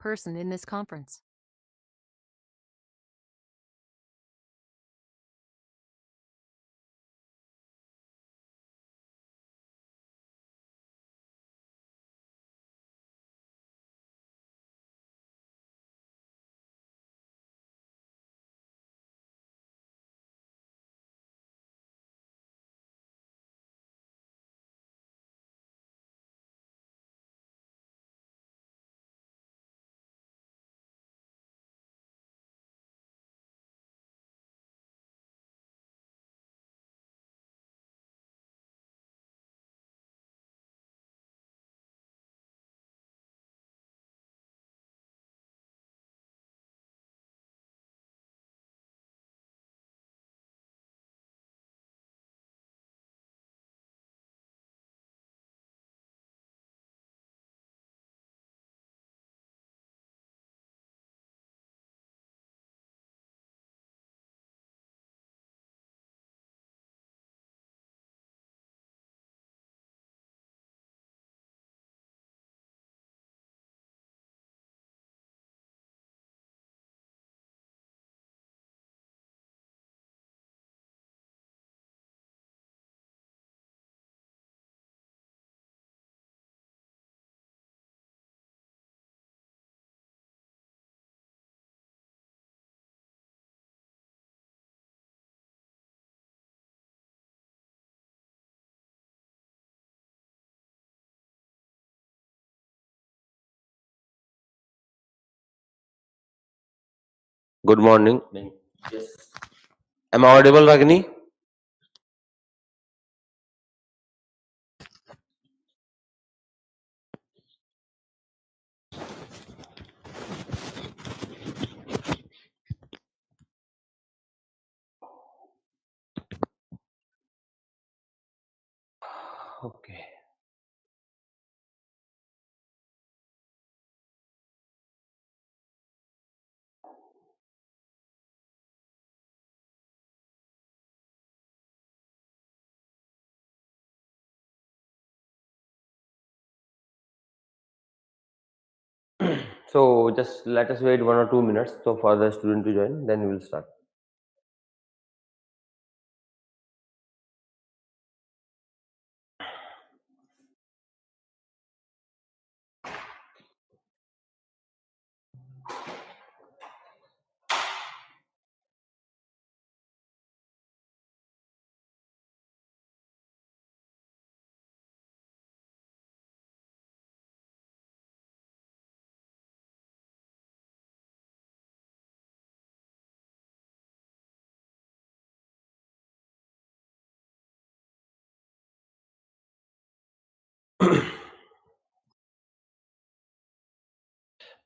person in this conference. Good morning. Yes. Am I audible, Ragini? Okay. So just let us wait 1 or 2 minutes so for the student to join, then we will start.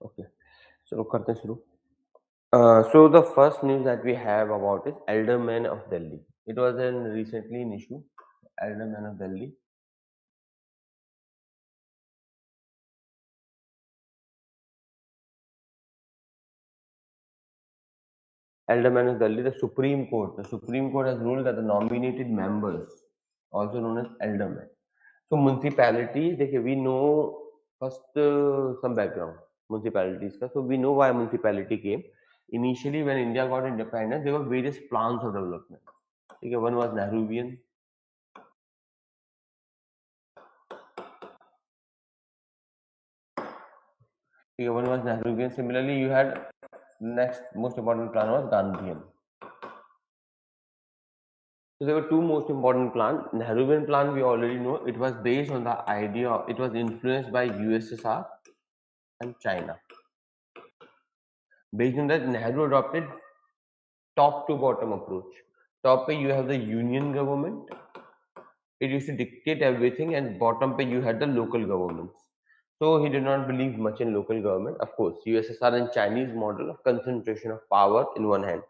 Okay. So करते हैं शुरू. So the first news that we have about is Elder Man of Delhi. It was recently an issue. Elder Man of Delhi. Elder Man of Delhi. The Supreme Court. The Supreme Court has ruled that the nominated members, also known as Elder Men. So municipalities, we know first some background municipalities. So we know why municipality came. Initially, when India got independence, there were various plans of development. Okay, one was Nehruvian. Okay, one was Nehruvian. Similarly, you had next most important plan was Gandhian. So there were two most important plans. Nehruvian plan we already know. It was based on the idea. It was influenced by USSR and China. Based on that, Nehru adopted top to bottom approach. Top pay you have the union government. It used to dictate everything, and bottom pay you had the local governments. So he did not believe much in local government. Of course, USSR and Chinese model of concentration of power in one hand.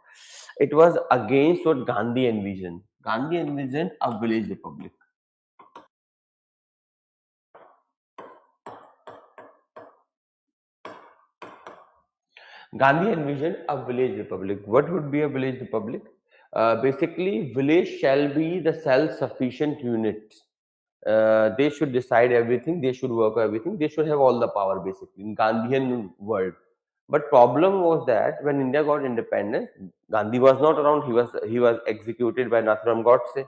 It was against what Gandhi envisioned. Gandhi envisioned a village republic. Gandhi envisioned a village republic. What would be a village republic? Basically, village shall be the self-sufficient units. They should decide everything. They should work everything. They should have all the power basically in Gandhian world. But problem was that when India got independence, Gandhi was not around. He was executed by Nathuram Godse.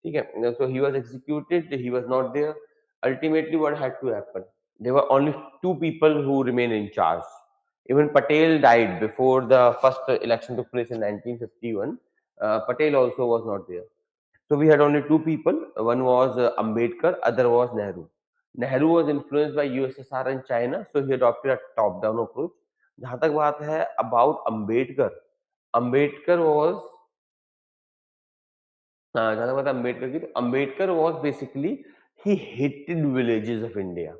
ठीक है? So he was executed. He was not there. Ultimately, what had to happen? There were only two people who remained in charge. Even Patel died before the first election took place in 1951. Patel also was not there. So we had only two people. One was Ambedkar, other was Nehru. Nehru was influenced by USSR and China, so he adopted a top-down approach. जहाँ तक बात है about Ambedkar, Ambedkar was जहाँ तक बात है Ambedkar की, तो Ambedkar was basically he hated villages of India.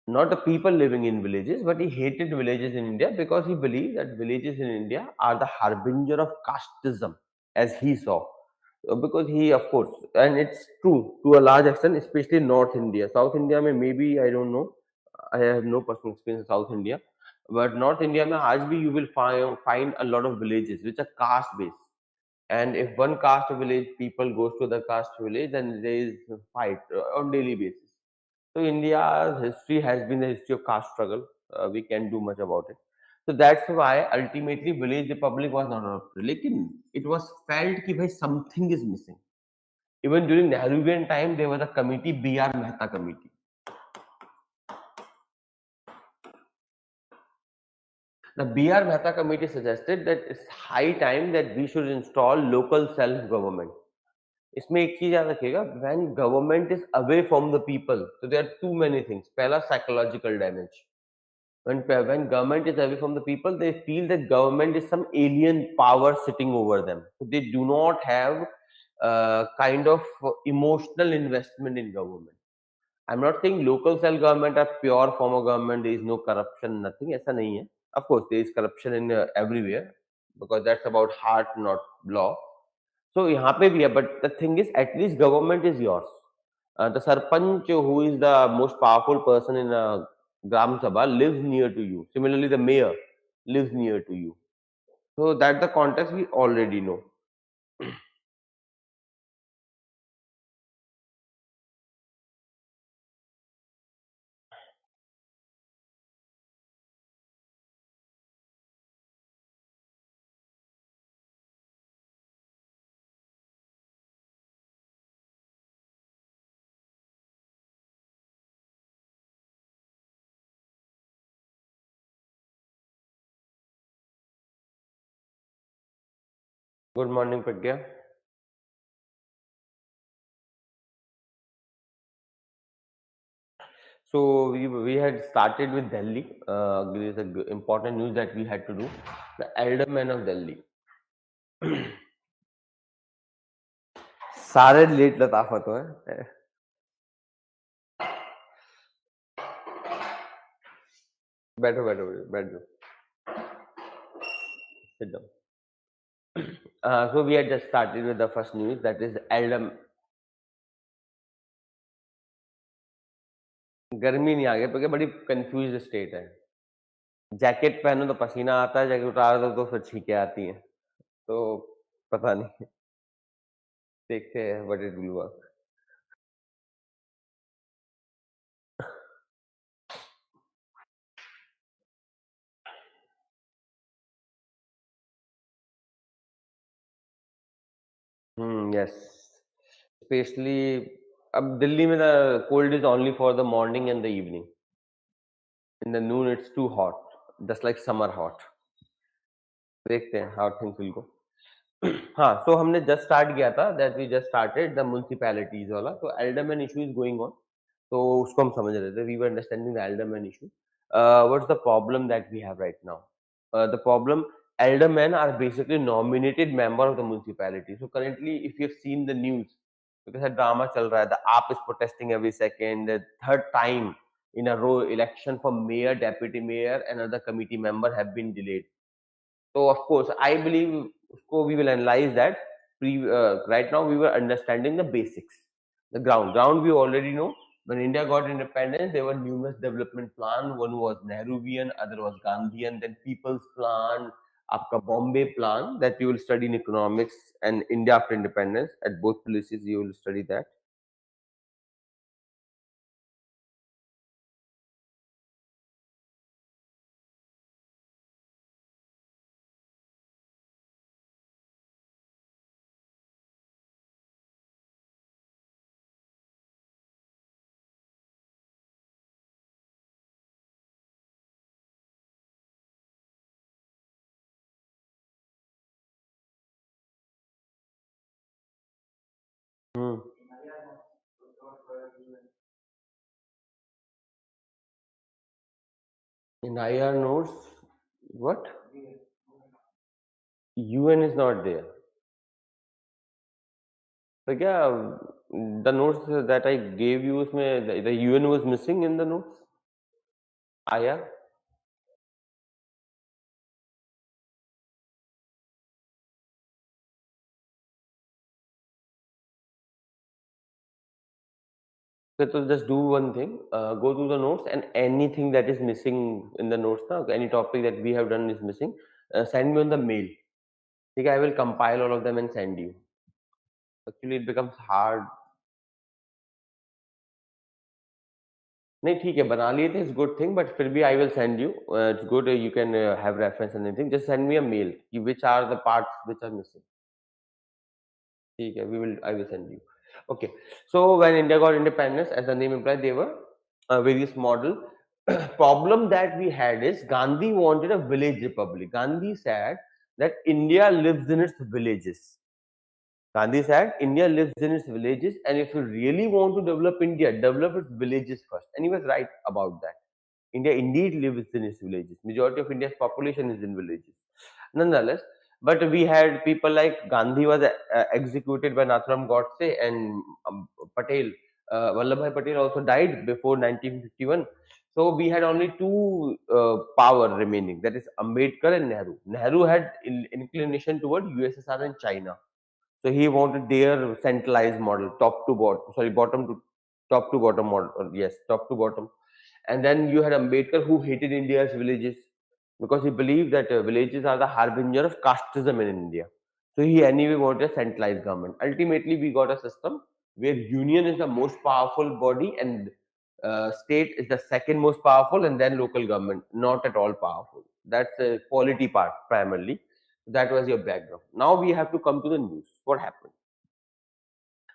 Not the people living in villages, but he hated villages in India because he believed that villages in India are the harbinger of casteism, as he saw. Because he, of course, and it's true to a large extent, especially North India. South India, में maybe I don't know. I have no personal experience in South India, but North India, में आज भी you will find a lot of villages which are caste based. And if one caste village people goes to the caste village, then there is a fight on daily basis. So India's history has been the history of caste struggle. We can't do much about it. So that's why ultimately village republic was not adopted. Lekin it was felt कि भाई something is missing. Even during Nehruvian time, there was a committee, B.R. Mehta committee. The B.R. Mehta committee suggested that it's high time that we should install local self-government. इसमें एक चीज याद रखिएगा, when government is away from the people, so there are too many things. पहला psychological damage. When government is away from the people, they feel that government is some alien power sitting over them. So they do not have kind of emotional investment in government. I'm not saying local self government are pure form of government. There is no corruption, nothing. ऐसा नहीं है. Of course, there is corruption in everywhere because that's about heart, not law. So यहाँ पे भी है, but the thing is, at least government is yours. The sarpanch, who is the most powerful person in a gram sabha, lives near to you. Similarly, the mayor lives near to you. So that the context we already know. Good morning, Pragya. So we had started with Delhi. There is a important news that we had to do. The elder man of Delhi. सारे late लताफत हो हैं. बैठो बैठो बैठ जाओ. Sit down. So we had just started with the first news, that is elder. गर्मी नहीं आ गई क्योंकि बड़ी कंफ्यूज स्टेट है. जैकेट पहनो तो पसीना आता है, जैकेट उतार दो तो फिर छींकें आती हैं. तो पता नहीं, देखते हैं what it will work. Yes. Specially अब दिल्ली में the cold is only for the morning and the evening. In the noon it's too hot, just like summer hot. देखते हैं हाउ थिंग्स विल गो. हाँ, सो हमने जस्ट स्टार्ट किया था, that we just started the municipalities वाला. तो alderman issue is going on. तो उसको हम समझ रहे थे. We were understanding the alderman issue. What's the problem that we have right now? The problem, aldermen are basically nominated member of the municipality. So currently, if you have seen the news, because a drama chal raha hai, the AAP is protesting every second. The third time in a row, election for mayor, deputy mayor, and other committee member have been delayed. So of course, I believe we will analyze that. Right now, we were understanding the basics, the ground. Ground we already know. When India got independence, there were numerous development plans. One was Nehruvian, other was Gandhian, then People's Plan, आपका Bombay Plan that you will study in economics, and India after independence. At both places, you will study that. In IR notes, what? UN is not there. So yeah, the notes that I gave you, उसमें the UN was missing in the notes. IR. So just do one thing. Go to the notes and anything that is missing in the notes, na, any topic that we have done is missing. Send me on the mail. Okay, I will compile all of them and send you. Actually, it becomes hard. नहीं ठीक है बना लिए थे it's good thing but फिर भी I will send you it's good you can have reference and anything just send me a mail कि which are the parts which are missing ठीक है we will I will send you okay so when India got independence as the name implies they were a various model problem that we had is Gandhi wanted a village republic. Gandhi said that India lives in its villages. Gandhi said India lives in its villages, and if you really want to develop India, develop its villages first. And he was right about that. India indeed lives in its villages. Majority of India's population is in villages. Nonetheless, but we had people like Gandhi was executed by Nathuram Godse and Patel. Vallabhbhai Patel also died before 1951. So we had only two power remaining. That is Ambedkar and Nehru. Nehru had inclination toward USSR and China. So he wanted their centralized model, top to bottom, sorry, bottom to top to bottom model. Yes, top to bottom. And then you had Ambedkar who hated India's villages because he believed that villages are the harbinger of casteism in India. So he anyway wanted a centralized government. Ultimately, we got a system where union is the most powerful body and state is the second most powerful, and then local government, not at all powerful. That's the quality part primarily. That was your background. Now we have to come to the news. What happened?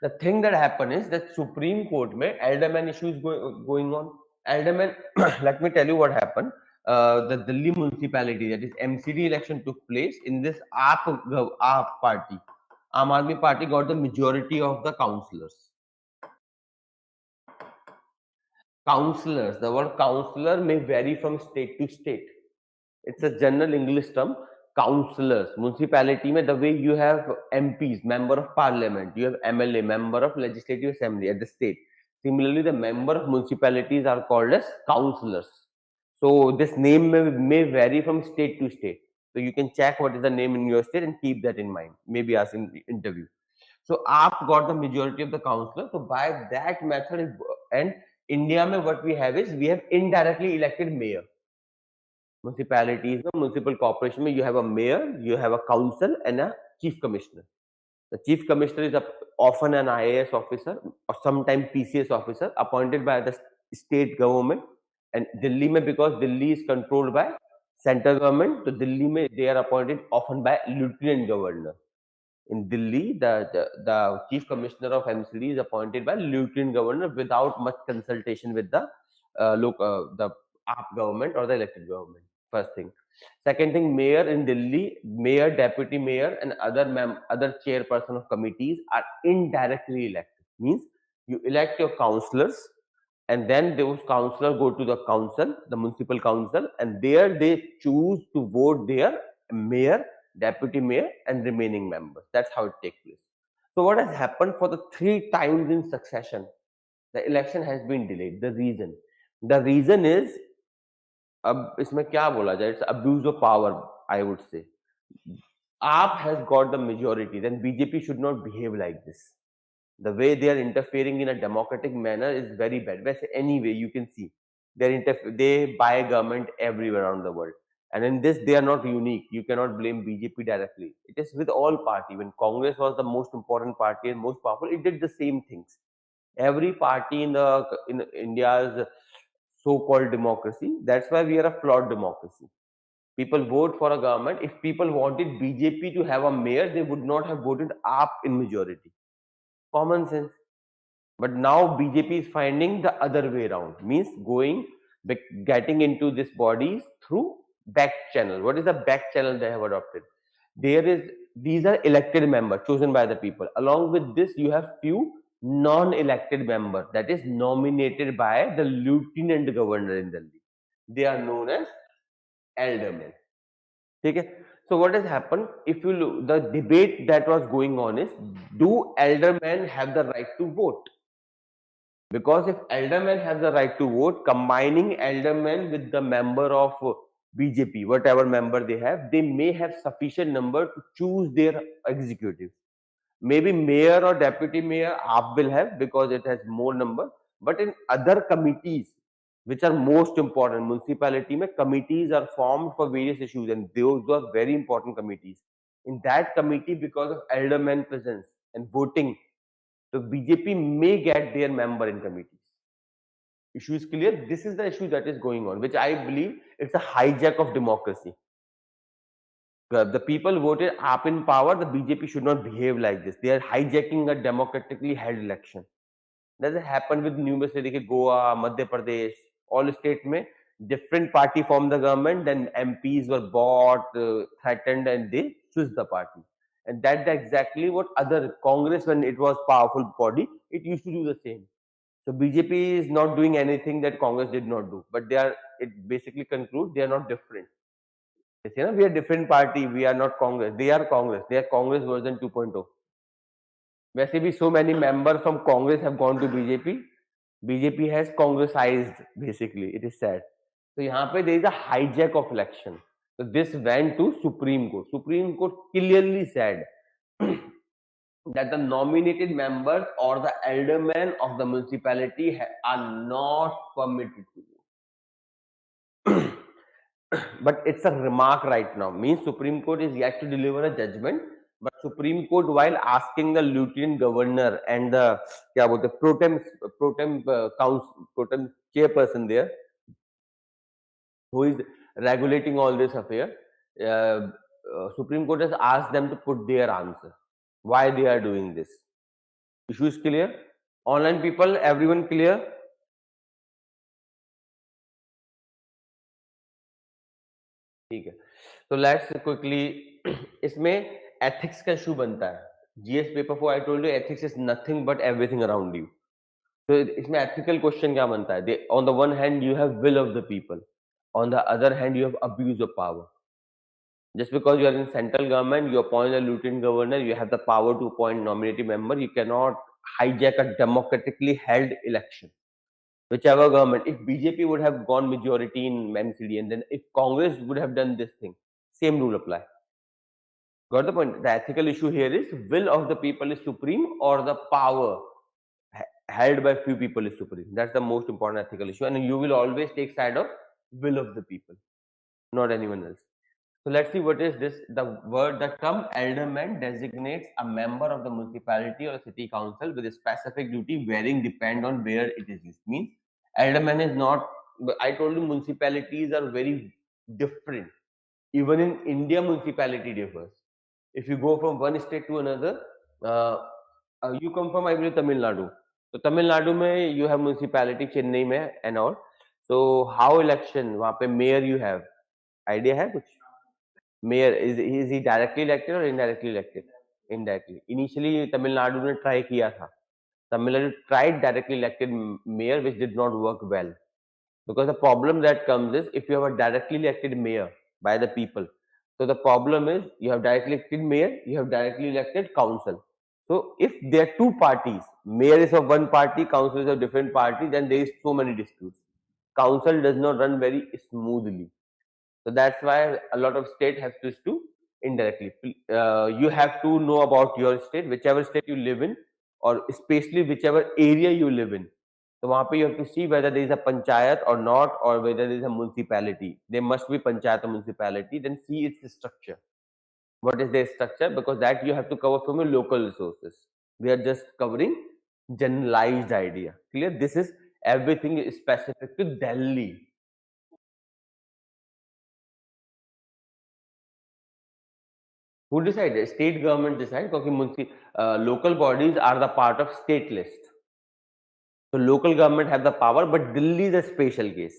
The thing that happened is that Supreme Court mein elderman issues going on. Elderman, let me tell you what happened. The Delhi municipality, that is MCD election, took place in this AAP party. Aam Aadmi Party got the majority of the councillors. Councillors. The word councillor may vary from state to state. It's a general English term. Councillors. Municipality mein the way you have MPs, member of parliament, you have MLA, member of legislative assembly at the state. Similarly, the member of municipalities are called as councillors. So this name may vary from state to state. So you can check what is the name in your state and keep that in mind. Maybe ask in the interview. So AAP got the majority of the councillors. So by that method, and India mein what we have is we have indirectly elected mayor. Municipalities, municipal corporation, you have a mayor, you have a council, and a chief commissioner. The chief commissioner is often an IAS officer or sometimes PCS officer appointed by the state government. And Delhi, mein, because Delhi is controlled by central government, so Delhi, mein, they are appointed often by lieutenant governor. In Delhi, the chief commissioner of MCD is appointed by lieutenant governor without much consultation with the the AAP government or the elected government. First thing. Second thing, mayor in Delhi, mayor, deputy mayor, and other chairperson of committees are indirectly elected. Means you elect your councillors, and then those councillors go to the council, the municipal council, and there they choose to vote their mayor, deputy mayor, and remaining members. That's how it takes place. So what has happened for the three times in succession? The election has been delayed. The reason is अब इसमें क्या बोला जाए? It's abuse of power, I would say. AAP has got the majority, then BJP should not behave like this. The way they are interfering in a democratic manner is very bad. Anyway, you can see they buy government everywhere around the world. And in this, they are not unique. You cannot blame BJP directly. It is with all party. When Congress was the most important party and most powerful, it did the same things. Every party in India's so-called democracy, that's why we are a flawed democracy. People vote for a government. If people wanted BJP to have a mayor, they would not have voted AAP in majority. Common sense. But now BJP is finding the other way around, means getting into these bodies through back channel. What is the back channel they have adopted? These are elected members chosen by the people. Along with this, you have few non-elected member, that is nominated by the lieutenant governor in Delhi. They are known as aldermen. Okay. So what has happened? If you look, the debate that was going on is, do aldermen have the right to vote? Because if aldermen have the right to vote, combining aldermen with the member of BJP, whatever member they may have sufficient number to choose their executives. Maybe mayor or deputy mayor AAP will have, because it has more number. But in other committees, which are most important, municipality mein committees are formed for various issues, and those are very important committees. In that committee, because of alderman presence and voting, the BJP may get their member in committees. Issue is clear. This is the issue that is going on, which I believe it's a hijack of democracy. The people voted up in power. The BJP should not behave like this. They are hijacking a democratically held election. That has happened with numerous states like Goa, Madhya Pradesh, all states. Mein different party formed the government. Then MPs were bought, threatened, and they switched the party. And that's exactly what other Congress, when it was powerful body, it used to do the same. So BJP is not doing anything that Congress did not do, but they are. It basically concludes they are not different. They say, no, we are different party. We are not Congress. They are Congress. They are Congress version 2.0. वैसे भी so many members from Congress have gone to BJP. BJP has Congressized basically. It is sad. So यहाँ पे there is a hijack of election. So this went to Supreme Court. Supreme Court clearly said that the nominated members or the aldermen of the municipality are not permitted to vote. But it's a remark right now. Means Supreme Court is yet to deliver a judgment. But Supreme Court, while asking the lieutenant governor and the pro tem council, pro tem chairperson there, who is regulating all this affair, Supreme Court has asked them to put their answer why they are doing this. Issue is clear. Online people, everyone clear? ठीक है. So let's quickly इसमें ethics का issue बनता है. GS paper 4 I told you ethics is nothing but everything around you. So इसमें ethical question क्या बनता है? On the one hand you have will of the people, on the other hand you have abuse of power. Just because you are in central government, you appoint a lieutenant governor, you have the power to appoint nominating member. You cannot hijack a democratically held election. Whichever government, if BJP would have gone majority in MCD, and then if Congress would have done this thing, same rule apply. Got the point? The ethical issue here is will of the people is supreme, or the power held by few people is supreme. That's the most important ethical issue, and you will always take side of will of the people, not anyone else. So let's see what is this. The term alderman designates a member of the municipality or city council with a specific duty varying depend on where it is used. Means alderman is not. I told you municipalities are very different. Even in India, municipality differs. If you go from one state to another, you come from I believe Tamil Nadu. So Tamil Nadu में you have municipality Chennai में and all. So how election वहाँ पे mayor you have idea है कुछ? Mayor is he directly elected or indirectly elected? Indirectly. Initially Tamil Nadu ने try किया था. Tamil Nadu tried directly elected mayor which did not work well. Because the problem that comes is if you have a directly elected mayor by the people. So the problem is you have directly elected mayor, you have directly elected council. So if there are two parties, mayor is of one party, council is of different party, then there is so many disputes. Council does not run very smoothly. So that's why a lot of state have switched to indirectly. You have to know about your state, whichever state you live in, or especially whichever area you live in. So वहाँ पे you have to see whether there is a panchayat or not, or whether there is a municipality. There must be panchayat or municipality. Then see its structure. What is their structure? Because that you have to cover from your local resources. We are just covering generalized idea. Clear? This is everything is specific to Delhi. Who decided? State government decide because local bodies are the part of state list. So local government have the power, but Delhi is a special case.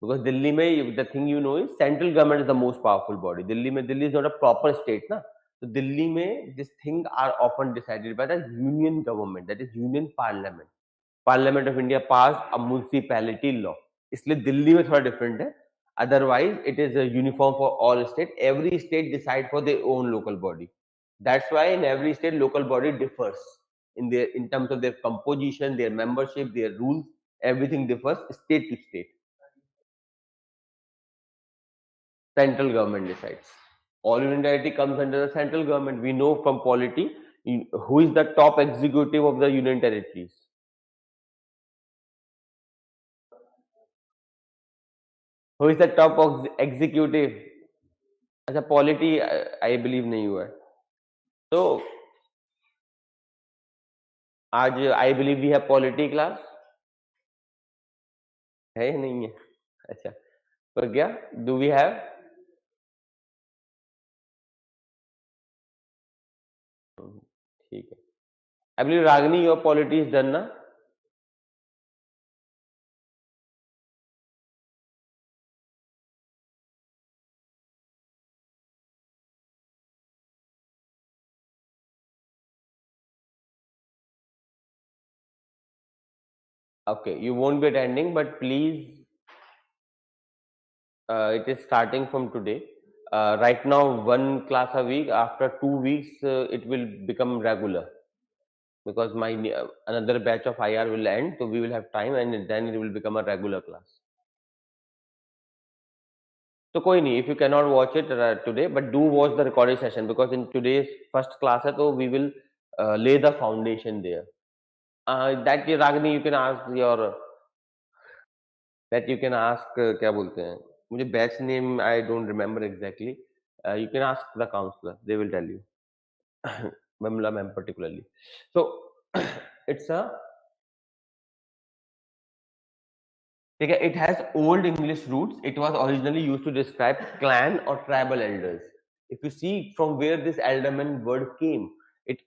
Because Delhi mein, the thing you know is central government is the most powerful body. Delhi is not a proper state. Na? तो दिल्ली में this thing are often decided by the union government, that is union parliament. Parliament of India pass a municipality law. इसलिए दिल्ली में थोड़ा different है. Otherwise it is uniform for all state. Every state decide for their own local body. That's why in every state local body differs in terms of their composition, their membership, their rules. Everything differs state to state. Central government decides. All Union Territory comes under the central government. We know from polity who is the top executive of the Union Territories. Who is the top executive? अच्छा polity I believe नहीं हुआ है. तो आज I believe we have polity class है या नहीं है? अच्छा तो क्या डू वी हैव? ठीक है. I believe Ragini your polity is done ना. Okay, you won't be attending, but please, it is starting from today. Right now, one class a week. After 2 weeks, it will become regular because my another batch of IR will end, so we will have time, and then it will become a regular class. So, koi nahi, if you cannot watch it today, but do watch the recorded session because in today's first class, so we will lay the foundation there. That Ragini, you can ask your that you can ask क्या बोलते हैं मुझे batch name I don't remember exactly. You can ask the counselor, they will tell you. Mamla ma'am particularly. So it's a ठीक है. It has old English roots. It was originally used to describe clan or tribal elders. If you see from where this elderman word came, it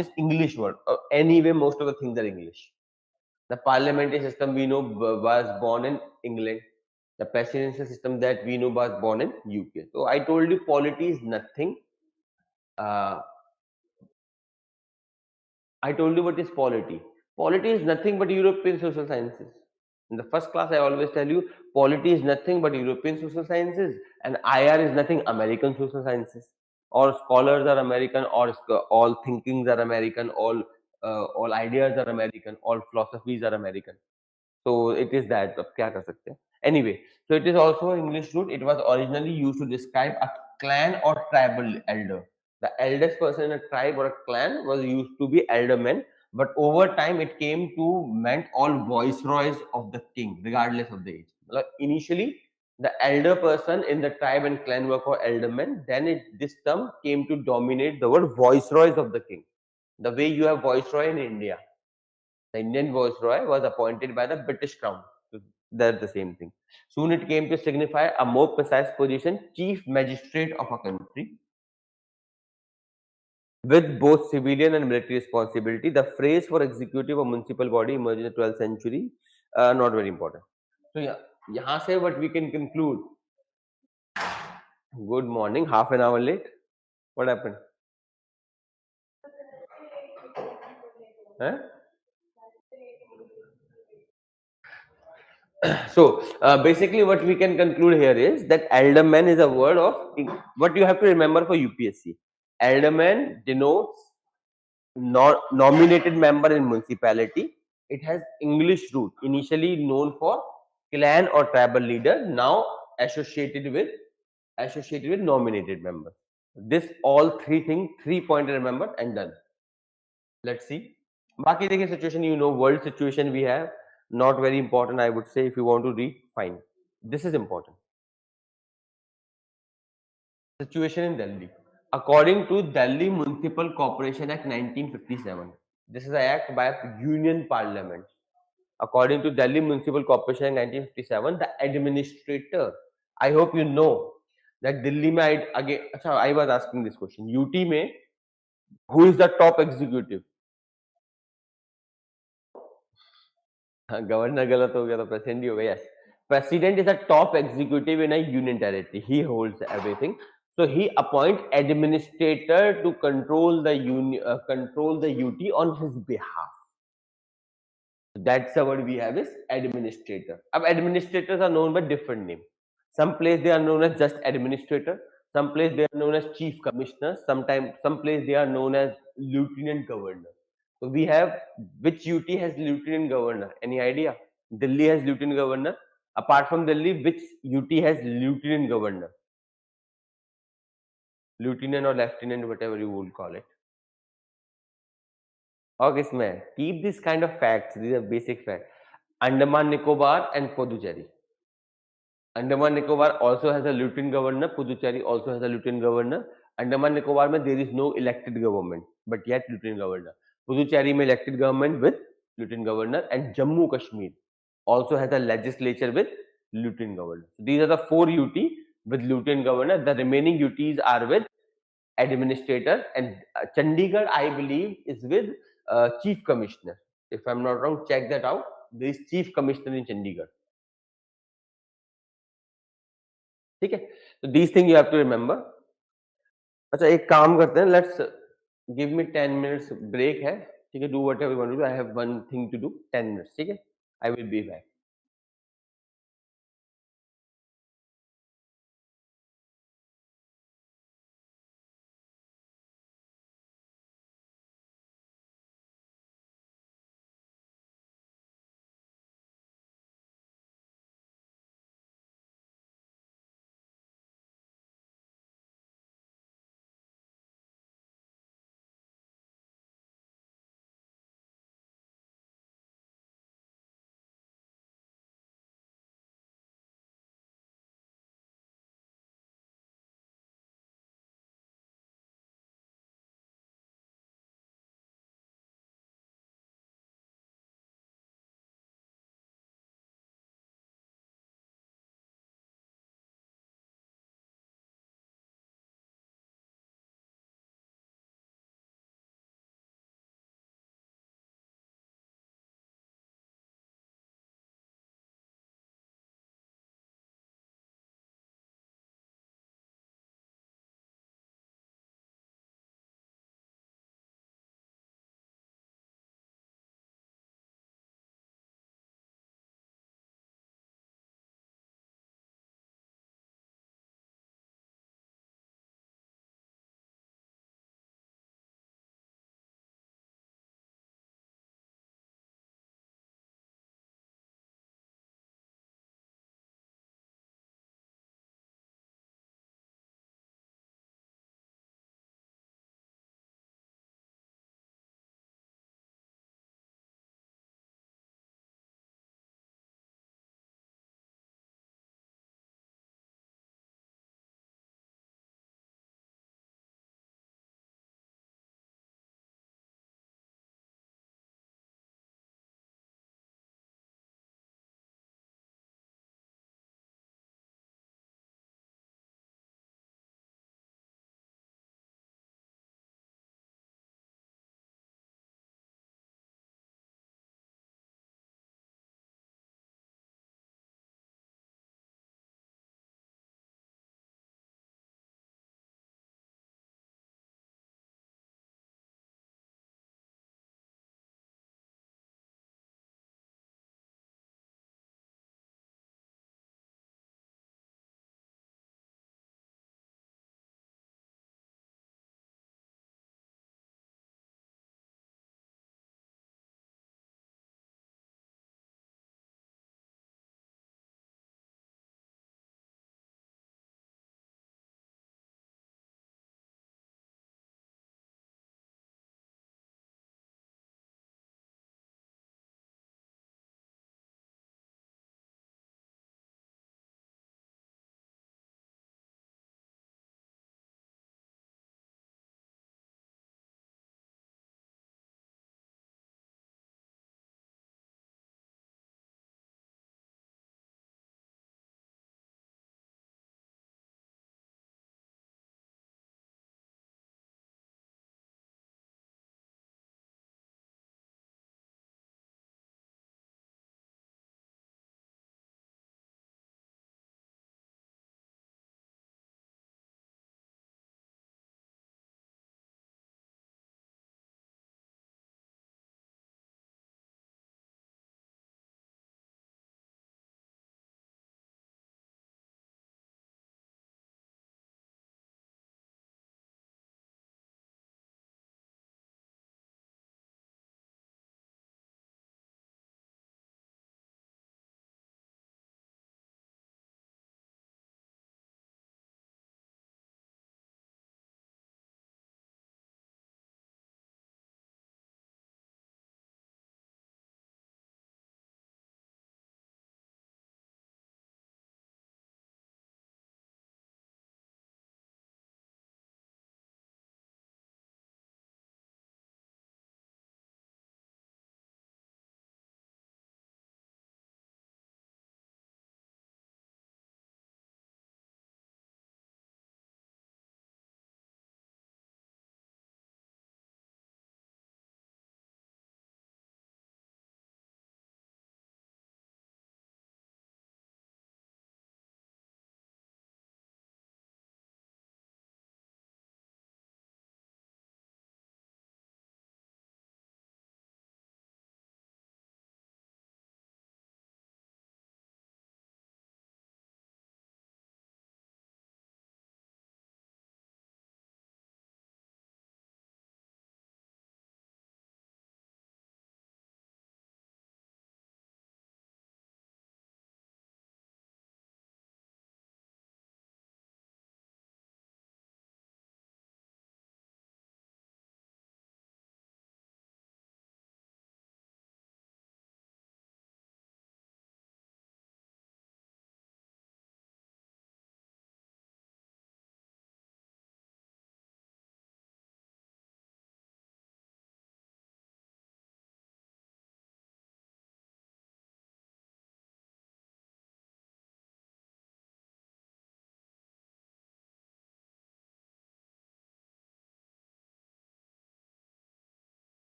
is English word. Anyway, most of the things are English. The parliamentary system we know was born in England. The presidential system that we know was born in UK. So I told you polity is nothing. Uh, I told you what is polity. Polity is nothing but European social sciences. In the first class, I always tell you polity is nothing but European social sciences, and IR is nothing American social sciences. All scholars are American, all thinkings are American, all ideas are American, all philosophies are American. So it is that. अब क्या कर सकते हैं? Anyway, so it is also English root. It was originally used to describe a clan or tribal elder. The eldest person in a tribe or a clan was used to be elderman, but over time it came to meant all viceroys of the king, regardless of the age. Initially, the elder person in the tribe and clan were called eldermen. Then this term came to dominate the word viceroys of the king. The way you have viceroy in India, the Indian viceroy was appointed by the British crown. So that's the same thing. Soon it came to signify a more precise position, chief magistrate of a country, with both civilian and military responsibility. The phrase for executive or municipal body emerged in the 12th century. Not very important. So yeah, यहाँ से what we can conclude. Good morning. Half an hour late. What happened? Huh? So basically what we can conclude here is that alderman is a word of what you have to remember for UPSC. Alderman denotes nominated member in municipality. It has English root, initially known for clan or tribal leader, now associated with nominated members. This all three things, 3 points remembered and done. Let's see. बाकी देखिए situation, you know, world situation we have, not very important I would say. If you want to read, fine. This is important. Situation in Delhi. According to Delhi Municipal Corporation Act 1957, this is an act by Union Parliament. According to Delhi Municipal Corporation Act 1957, the administrator, I hope you know that Delhi mein again, I was asking this question. UT mein, who is the top executive? Governor गलत हो गया तो president ही हो गया. Yes, president is a top executive in a union territory. He holds everything. So he appoint administrator to control the control the UT on his behalf. That's the word we have is administrator. अब administrators are known by different name. Some place they are known as just administrator. Some place they are known as chief commissioner. Sometimes some place they are known as lieutenant governor. So we have which UT has lieutenant governor? Any idea? Delhi has lieutenant governor. Apart from Delhi, which UT has lieutenant governor? Lieutenant or lieutenant, whatever you would call it. Okay, Smith, keep this kind of facts. These are basic facts. Andaman Nicobar and Puducherry. Andaman Nicobar also has a lieutenant governor. Puducherry also has a lieutenant governor. Andaman Nicobar mein there is no elected government, but yet lieutenant governor. Puducherry mein elected government with lieutenant governor, and Jammu Kashmir also has a legislature with lieutenant governor. So these are the four UT with lieutenant governor. The remaining UTs are with administrator, and Chandigarh, I believe, is with chief commissioner. If I'm not wrong, check that out. There is chief commissioner in Chandigarh. ठीक है, so these things you have to remember. अच्छा एक काम करते हैं, let's give me 10 minutes break है, ठीक है, do whatever you want to do. I have one thing to do. 10 minutes, ठीक है, I will be back.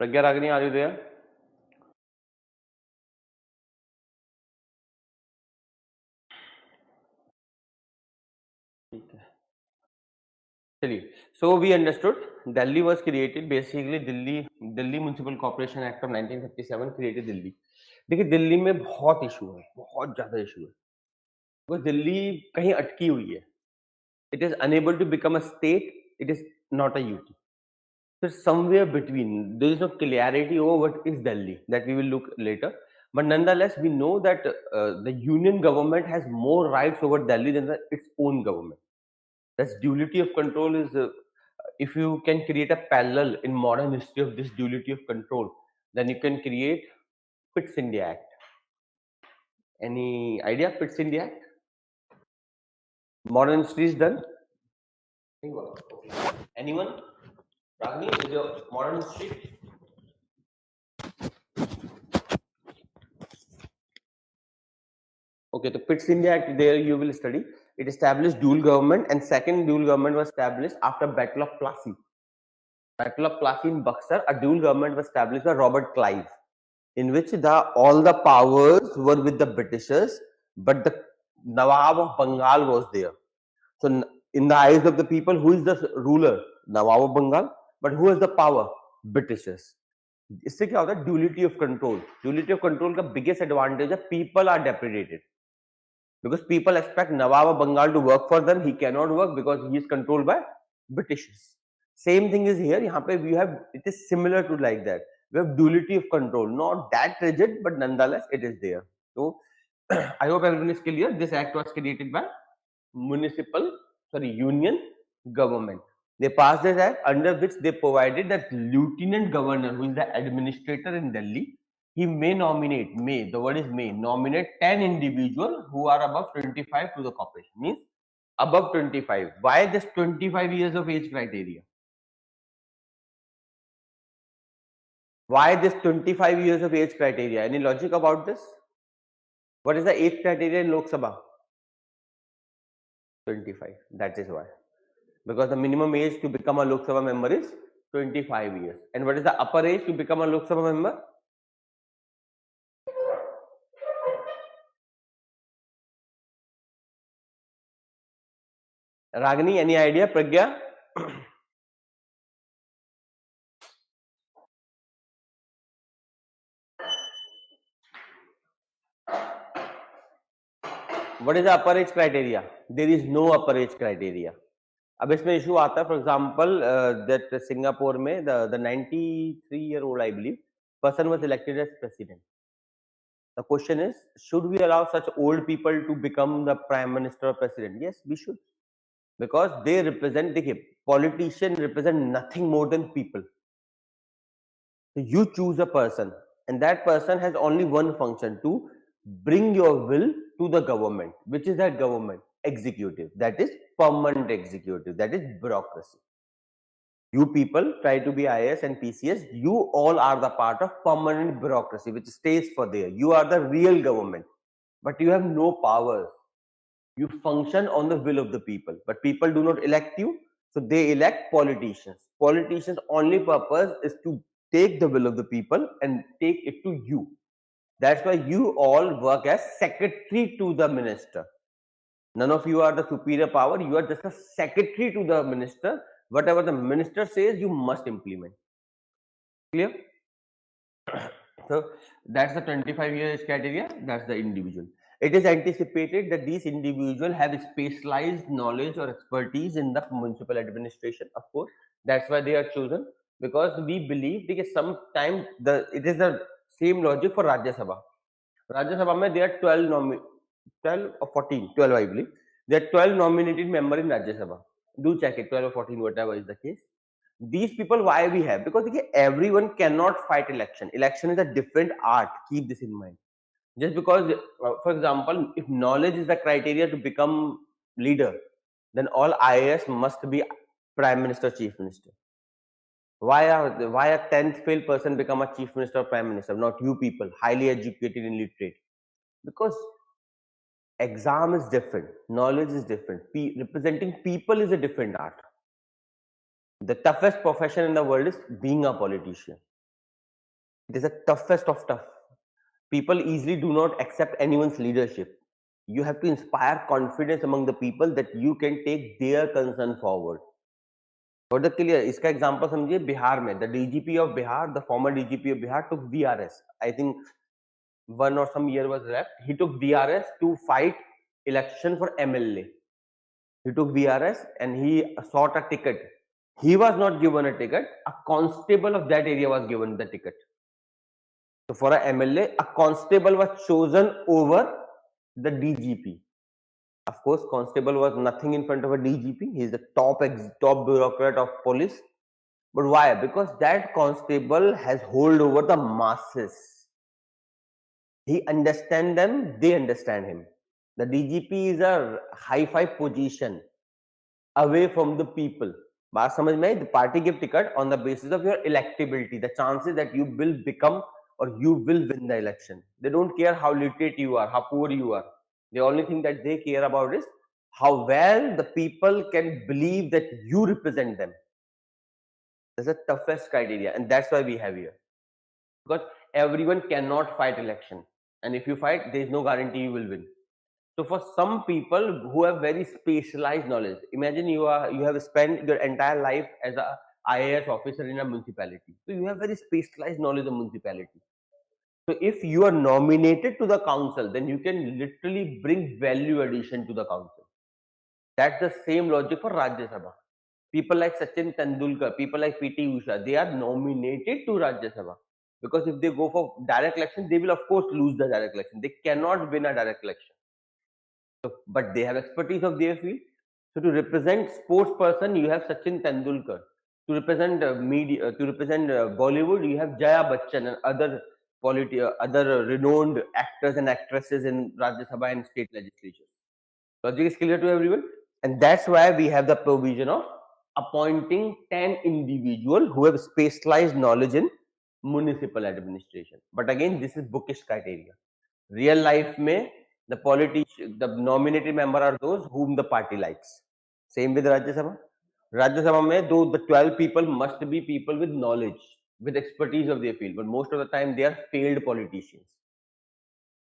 Pragya Ragini, are you there? चलिए, so we understood Delhi was created basically Delhi municipal corporation act of 1957 created Delhi. देखिए दिल्ली में बहुत issue है, बहुत ज्यादा issue है, बिकॉज दिल्ली कहीं अटकी हुई है. It is unable to become a state, it is not a UT. So somewhere between, there is no clarity over what is Delhi, that we will look later. But nonetheless, we know that the union government has more rights over Delhi than its own government. That's duality of control is, if you can create a parallel in modern history of this duality of control, then you can create Pitt's India Act. Any idea Pitt's India Act? Modern history is done. Anyone? Ragni, is your modern history? Okay, the Pitt's India Act, there you will study. It established dual government, and second dual government was established after Battle of Plassey. Battle of Plassey in Buxar, a dual government was established by Robert Clive, in which all the powers were with the Britishers, but the Nawab of Bengal was there. So in the eyes of the people, who is the ruler? Nawab of Bengal. But who has the power? Britishers. इससे क्या होता है? Duality of control. Duality of control का biggest advantage है people are depredated. Because people expect Nawab of Bengal to work for them, he cannot work because he is controlled by Britishers. Same thing is here. यहाँ पे we have, it is similar to like that. We have duality of control, not that rigid, but nonetheless it is there. So I hope everyone is clear. This act was created by union government. They passed this act under which they provided that lieutenant governor, who is the administrator in Delhi, he may nominate, the word is may, nominate 10 individuals who are above 25 to the corporation. Means above 25. Why this 25 years of age criteria? Why this 25 years of age criteria? Any logic about this? What is the age criteria in Lok Sabha? 25. That is why. Because the minimum age to become a Lok Sabha member is 25 years. And what is the upper age to become a Lok Sabha member? Ragini, any idea? Pragya? What is the upper age criteria? There is no upper age criteria. अब इसमें issue आता है, for example that Singapore में the 93-year-old I believe person was elected as president. The question is, should we allow such old people to become the prime minister or president? Yes, we should, because they represent, देखिए, politician represent nothing more than people. So you choose a person, and that person has only one function: to bring your will to the government. Which is that government? Executive. That is permanent executive. That is bureaucracy. You people try to be IAS and PCS. You all are the part of permanent bureaucracy, which stays for there. You are the real government, but you have no powers. You function on the will of the people, but people do not elect you, so they elect politicians. Politicians' only purpose is to take the will of the people and take it to you. That's why you all work as secretary to the minister. None of you are the superior power. You are just a secretary to the minister. Whatever the minister says, you must implement. Clear? So that's the 25 years criteria. That's the individual. It is anticipated that these individuals have specialized knowledge or expertise in the municipal administration. Of course, that's why they are chosen, because we believe because sometimes it is the same logic for Rajya Sabha. Rajya Sabha mein there are 12 or 14, 12 I believe. There are 12 nominated members in Rajya Sabha. Do check it, 12 or 14, whatever is the case. These people, why we have? Because everyone cannot fight election. Election is a different art. Keep this in mind. Just because, for example, if knowledge is the criteria to become leader, then all IAS must be prime minister, chief minister. Why a 10th failed person become a chief minister or prime minister? Not you people, highly educated and literate. Because exam is different, knowledge is different. Representing people is a different art. The toughest profession in the world is being a politician. It is the toughest of tough. People easily do not accept anyone's leadership. You have to inspire confidence among the people that you can take their concern forward. For the clear, इसका example समझिए बिहार में the DGP of Bihar the former DGP of Bihar took VRS. I think 1 or some year was left. He took VRS to fight election for MLA. He took VRS and he sought a ticket. He was not given a ticket. A constable of that area was given the ticket. So for a MLA, a constable was chosen over the DGP. Of course, constable was nothing in front of a DGP. He is the top bureaucrat of police. But why? Because that constable has hold over the masses. He understands them, they understand him. The DGP is a high-fi position away from the people. बात समझ में? The party give ticket on the basis of your electability, the chances that you will become or you will win the election. They don't care how literate you are, how poor you are. The only thing that they care about is how well the people can believe that you represent them. That's the toughest criteria, and that's why we have here. Because everyone cannot fight election, and if you fight, there is no guarantee you will win. So for some people who have very specialized knowledge, imagine you have spent your entire life as a IAS officer in a municipality. So you have very specialized knowledge of municipality. So if you are nominated to the council, then you can literally bring value addition to the council. That's the same logic for Rajya Sabha. People like Sachin Tendulkar, people like PT Usha, they are nominated to Rajya Sabha. Because if they go for direct election, they will of course lose the direct election. They cannot win a direct election. So, but they have expertise of their field. So to represent sports person, you have Sachin Tendulkar. To represent media, to represent Bollywood, you have Jaya Bachchan and other renowned actors and actresses in Rajya Sabha and state legislatures. Logic is clear to everyone, and that's why we have the provision of appointing 10 individuals who have specialized knowledge in municipal administration. But again, this is bookish criteria. Real life may the nominated member are those whom the party likes. Same with Rajya Sabha. Rajya Sabha mein, though the 12 people must be people with knowledge, with expertise of their field, but most of the time they are failed politicians.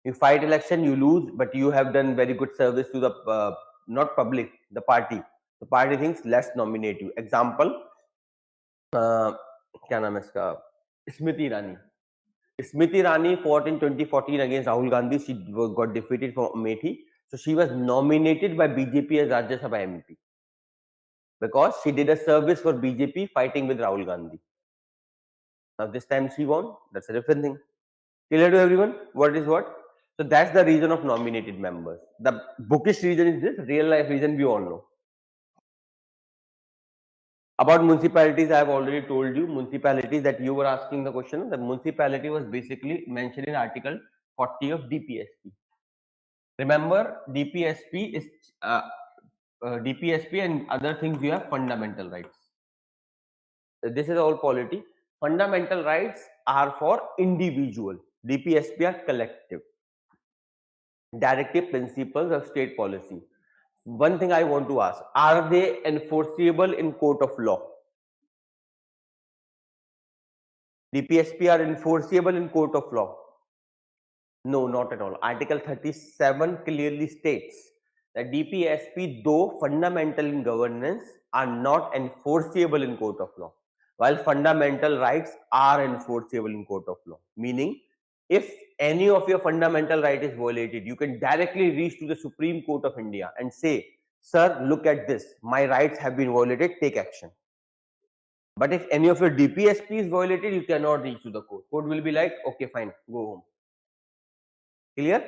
You fight election, you lose, but you have done very good service to the not public, the party. The party thinks let's nominate you. Example, क्या नाम है इसका? Smriti Irani. Smriti Irani fought in 2014 against Rahul Gandhi. She got defeated from Amethi. So she was nominated by BJP as Rajya Sabha MP because she did a service for BJP fighting with Rahul Gandhi. Now this time she won. That's a different thing. Clear to everyone? What is what? So that's the reason of nominated members. The bookish reason is this. Real life reason we all know. About municipalities, I have already told you. Municipalities that you were asking the question. The municipality was basically mentioned in Article 40 of DPSP. Remember, DPSP is DPSP and other things. You have fundamental rights. This is all polity. Fundamental rights are for individual. DPSP are collective. Directive principles of state policy. One thing I want to ask: are they enforceable in court of law? DPSP are enforceable in court of law? No, not at all. Article 37 clearly states that DPSP, though fundamental in governance, are not enforceable in court of law, while fundamental rights are enforceable in court of law. Meaning, if any of your fundamental right is violated, you can directly reach to the Supreme Court of India and say, sir, look at this. My rights have been violated. Take action. But if any of your DPSP is violated, you cannot reach to the court. Court will be like, okay, fine, go home. Clear?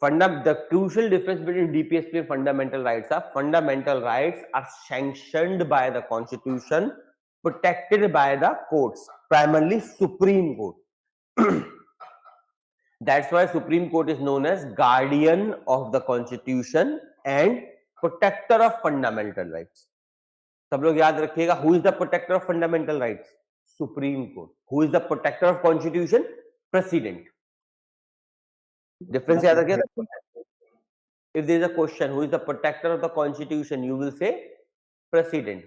The crucial difference between DPSP and fundamental rights are sanctioned by the Constitution, protected by the courts, primarily Supreme Court. That's why Supreme Court is known as guardian of the Constitution and protector of fundamental rights. सब लोग याद रखिएगा, who is the protector of fundamental rights? Supreme Court. Who is the protector of Constitution? President. Difference याद रखिएगा. If there is a question, who is the protector of the Constitution, you will say President.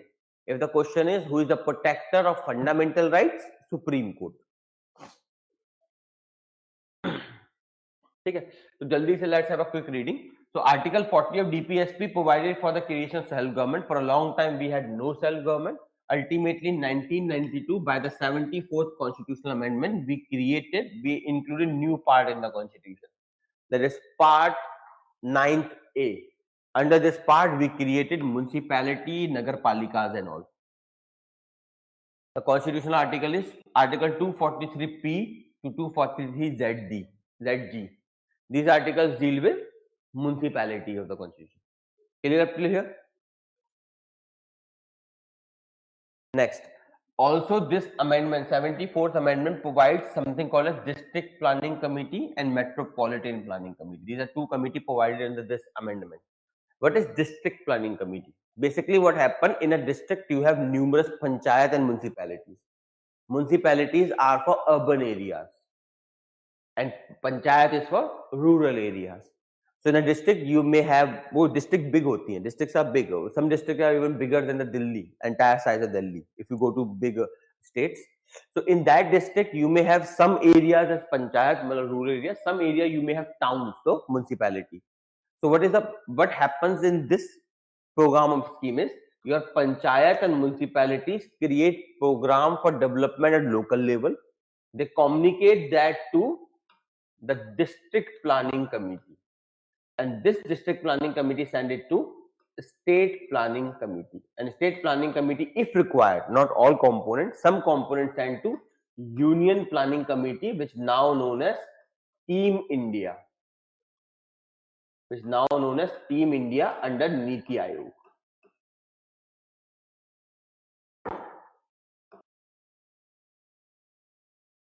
If the question is who is the protector of fundamental rights, Supreme Court. ठीक है, तो जल्दी से let's have a quick reading. So Article 40 of DPSP provided for the creation of self-government. For a long time, we had no self-government. Ultimately, in 1992, by the 74th Constitutional Amendment, we included new part in the Constitution. That is Part 9th A. Under this part, we created municipality, nagar palikas and all. The constitutional article is Article 243P to 243ZG. These articles deal with municipality of the constitution. Clear up till here? Next, also this amendment, 74th amendment, provides something called as district planning committee and metropolitan planning committee. These are two committees provided under this amendment. What is district planning committee? Basically, what happened in a district, you have numerous panchayat and municipalities. Municipalities are for urban areas and panchayat is for rural areas. So in a district, you may have, वो district big होती हैं, districts are big. Some districts are even bigger than the Delhi, entire size of Delhi, if you go to bigger states. So in that district, you may have some areas as panchayat, rural areas, some area you may have towns, so municipality. So what happens in this program of scheme is, your panchayat and municipalities create program for development at local level. They communicate that to the district planning committee, and this district planning committee send it to state planning committee, and state planning committee, if required, not all components, some components sent to union planning committee, which now known as Team India, under Niti Aayog.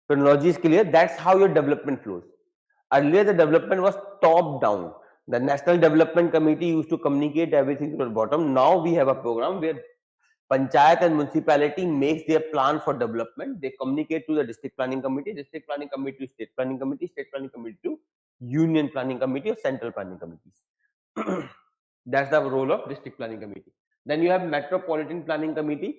Chronology is clear. That's how your development flows. Earlier, the development was top down. The National Development Committee used to communicate everything to the bottom. Now we have a program where panchayat and municipality makes their plan for development. They communicate to the district planning committee to state planning committee to union planning committee or central planning committees. That's the role of district planning committee. Then you have metropolitan planning committee.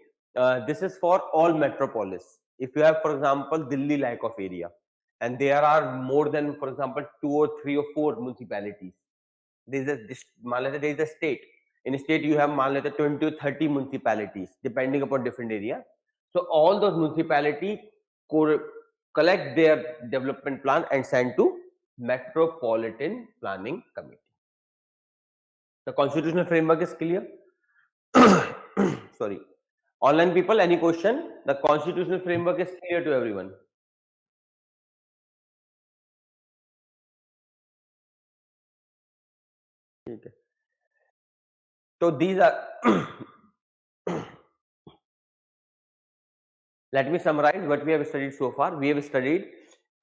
This is for all metropolis. If you have, for example, Delhi like of area, and there are more than, for example, 2 or 3 or 4 municipalities. There is a state. In a state, you have 20 or 30 municipalities, depending upon different areas. So all those municipalities collect their development plan and send to metropolitan planning committee. The constitutional framework is clear. Sorry. Online people, any question? The constitutional framework is clear to everyone. Okay. So these are let me summarize what we have studied so far. We have studied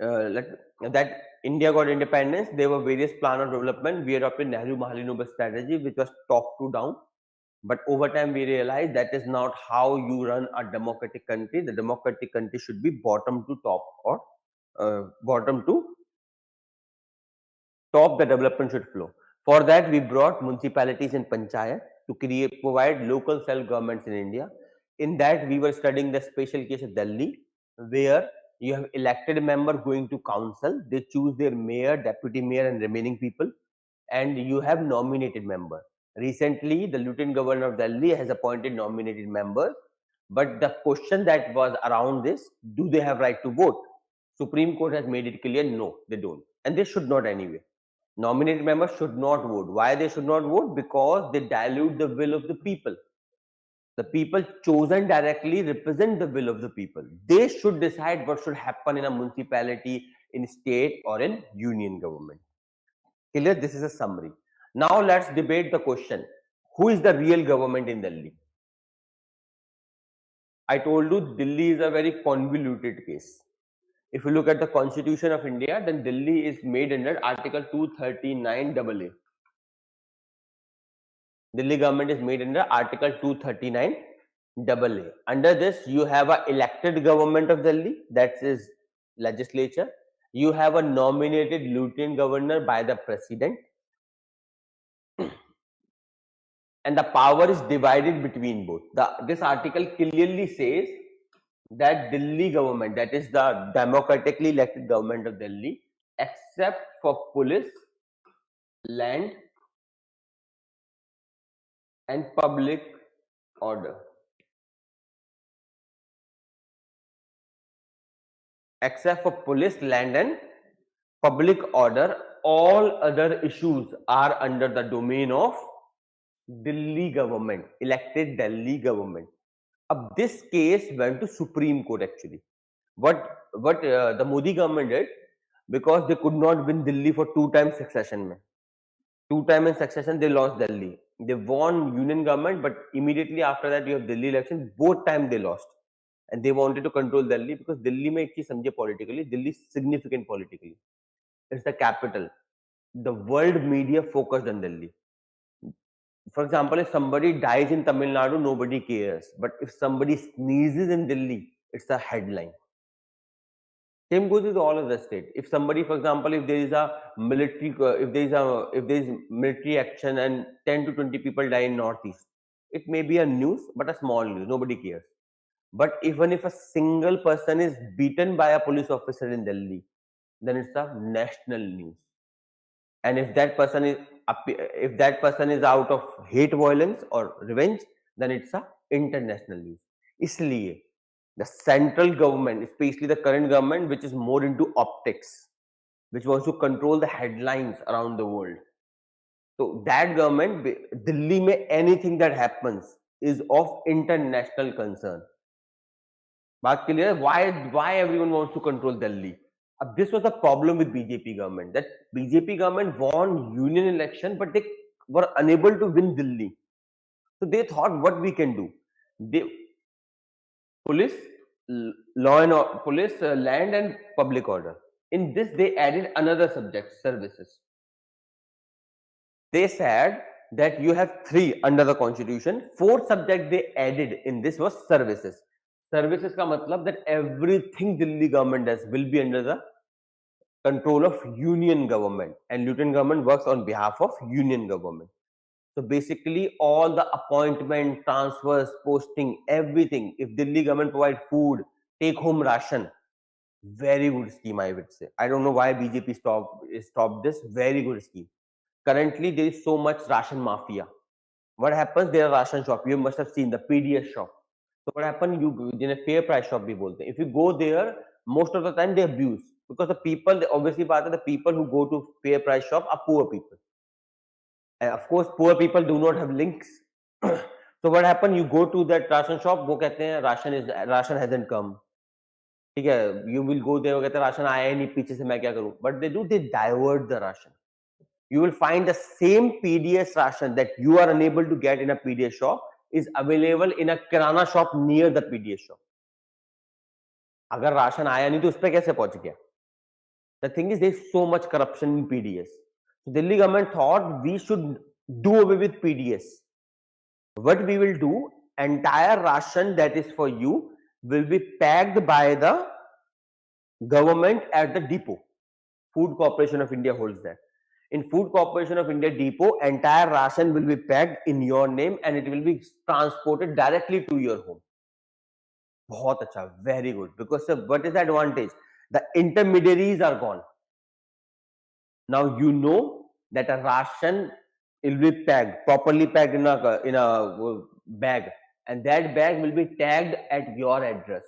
that India got independence. There were various plan of development. We adopted Nehru-Mahalanobis strategy, which was top to down. But over time, we realized that is not how you run a democratic country. The democratic country should be bottom to top, or bottom to top. The development should flow. For that, we brought municipalities and panchayat to provide local self-governments in India. In that, we were studying the special case of Delhi, where you have elected member going to council. They choose their mayor, deputy mayor, and remaining people, and you have nominated member. Recently, the Lieutenant Governor of Delhi has appointed nominated members, but the question that was around this: do they have right to vote? Supreme Court has made it clear, no, they don't, and they should not anyway. Nominated members should not vote. Why they should not vote? Because they dilute the will of the people. The people chosen directly represent the will of the people. They should decide what should happen in a municipality, in state, or in union government. Clear? This is a summary. Now let's debate the question: who is the real government in Delhi? I told you Delhi is a very convoluted case. If you look at the Constitution of India, then Delhi is made under Article 239 AA. Delhi government is made under Article 239 AA. Under this, you have a elected government of Delhi, that is legislature. You have a nominated lieutenant governor by the president, and the power is divided between both. This article clearly says that Delhi government, that is the democratically elected government of Delhi, except for police, land, and public order. Except for police, land, and public order, all other issues are under the domain of Delhi government, elected Delhi government. This case went to Supreme Court actually. What the Modi government did, because they could not win Delhi for two times succession. Two times in succession they lost Delhi. They won union government, but immediately after that you have Delhi election. Both times they lost, and they wanted to control Delhi because Delhi में एक चीज समझे politically, Delhi is significant politically. It's the capital. The world media focused on Delhi. For example, if somebody dies in Tamil Nadu, nobody cares. But if somebody sneezes in Delhi, it's a headline. Same goes with all other states. If somebody, for example, if there is a military, if there is military action and 10 to 20 people die in Northeast, it may be a news, but a small news. Nobody cares. But even if a single person is beaten by a police officer in Delhi, then it's a national news. And if that person is out of hate violence or revenge, then it's a international news. इसलिए the central government, especially the current government, which is more into optics, which wants to control the headlines around the world. So that government, Delhi में anything that happens is of international concern. बात clear? Why everyone wants to control Delhi? This was the problem with BJP government, that BJP government won union election, but they were unable to win Delhi. So they thought, what we can do? Police, land and public order. In this, they added another subject, services. They said that you have 3 under the constitution. 4th subject they added in this was services. Services का मतलब that everything Delhi government does will be under the control of union government, and lieutenant government works on behalf of union government. So basically all the appointment, transfers, posting, everything, if Delhi government provide food, take home ration, very good scheme I would say. I don't know why BJP stopped this. Very good scheme. Currently there is so much ration mafia. What happens, there are ration shop, you must have seen the PDS shop. So what happens, you in a fair price shop bhi bolte. If you go there, most of the time they abuse, because the people, obviously the people who go to fair price shop are poor people. And of course poor people do not have links. So what happens, you go to that ration shop, वो कहते हैं ration hasn't come. ठीक है, you will go there, वो कहते हैं ration आया ही नहीं, पीछे से मैं क्या करूं? But they divert the ration. You will find the same PDS ration that you are unable to get in a PDS shop is available in a kirana shop near the PDS shop. अगर ration आया नहीं तो उस पे कैसे पहुंच गया? The thing is, there is so much corruption in PDS. So Delhi government thought we should do away with PDS. What we will do, entire ration that is for you will be packed by the government at the depot. Food Corporation of India holds that. In Food Corporation of India depot, entire ration will be packed in your name and it will be transported directly to your home. बहुत अच्छा, very good. Because what is the advantage? The intermediaries are gone. Now you know that a ration will be packed, properly packed in a bag, and that bag will be tagged at your address.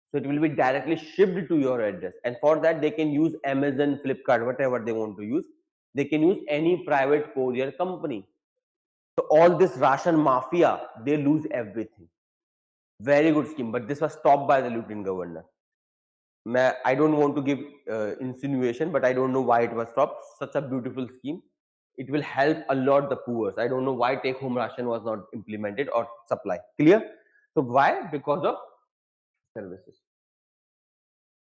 So it will be directly shipped to your address, and for that they can use Amazon, Flipkart, whatever they want to use. They can use any private courier company. So all this ration mafia, they lose everything. Very good scheme, but this was stopped by the lieutenant governor. I don't want to give insinuation, but I don't know why it was stopped. Such a beautiful scheme. It will help a lot the poor. I don't know why take home ration was not implemented or supply. Clear? So why? Because of services.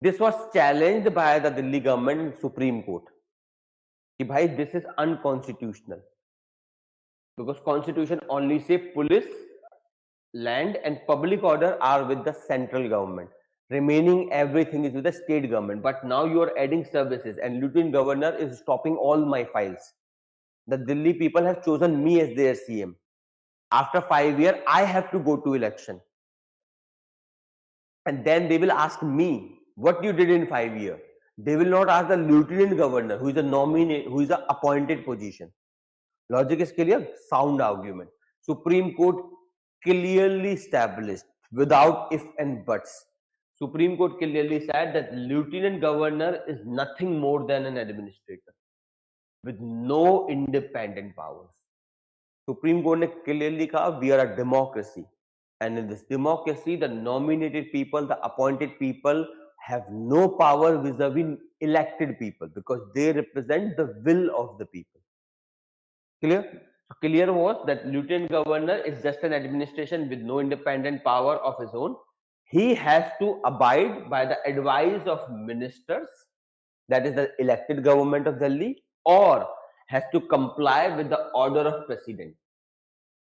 This was challenged by the Delhi government in Supreme Court. Ki bhai, this is unconstitutional. Because constitution only say police, land and public order are with the central government. Remaining everything is with the state government. But now you are adding services and lieutenant governor is stopping all my files. The Delhi people have chosen me as their CM. After 5 years, I have to go to election. And then they will ask me what you did in 5 years. They will not ask the lieutenant governor, who is a nominate, who is a appointed position. Logic is clear. Sound argument. Supreme Court clearly established without if and buts. Supreme Court clearly said that lieutenant governor is nothing more than an administrator with no independent powers. Supreme Court ने clearly कहा we are a democracy, and in this democracy the nominated people, the appointed people have no power vis-a-vis elected people because they represent the will of the people. Clear? So clear was that lieutenant governor is just an administration with no independent power of his own. He has to abide by the advice of ministers, that is the elected government of Delhi, or has to comply with the order of president.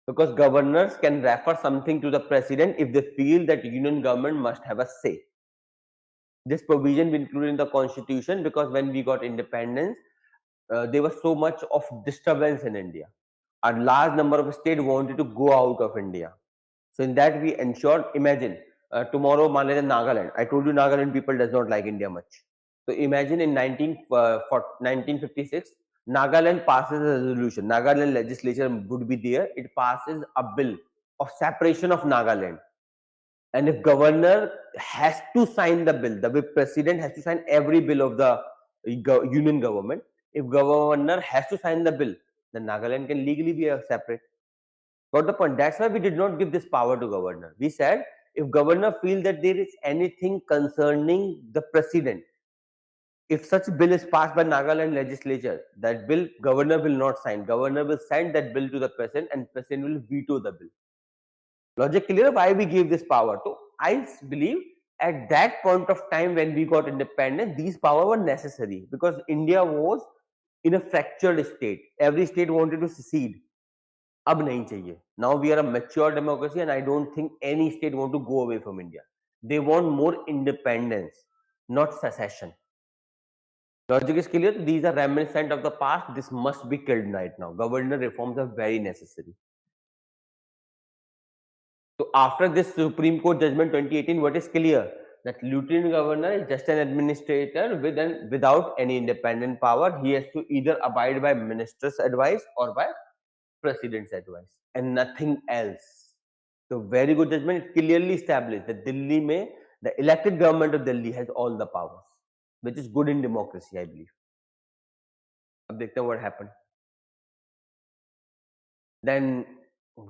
Because governors can refer something to the president if they feel that union government must have a say. This provision we included in the constitution because when we got independence, there was so much of disturbance in India. A large number of states wanted to go out of India. So in that we ensured, imagine, tomorrow Nagaland. I told you Nagaland people does not like India much. So imagine in 1956, Nagaland passes a resolution. Nagaland legislature would be there. It passes a bill of separation of Nagaland. And if governor has to sign the bill, the president has to sign every bill of the union government. If governor has to sign the bill, then Nagaland can legally be separate. Got the point? That's why we did not give this power to governor. We said if governor feel that there is anything concerning the president, if such bill is passed by Nagaland legislature, that bill governor will not sign. Governor will send that bill to the president and president will veto the bill. Logic clear why we gave this power? So I believe at that point of time when we got independence, these powers were necessary because India was in a fractured state. Every state wanted to secede. अब नहीं चाहिए. Now we are a mature democracy and I don't think any state want to go away from India. They want more independence, not secession. Logic is clear. These are reminiscent of the past. This must be killed right now. Governor reforms are very necessary. So after this Supreme Court judgment 2018, what is clear? That lieutenant governor is just an administrator without any independent power. He has to either abide by minister's advice or by president's advice and nothing else. So very good judgment. It clearly established that Delhi mein, the elected government of Delhi has all the powers, which is good in democracy, I believe. Ab dekhte hain what happened. Then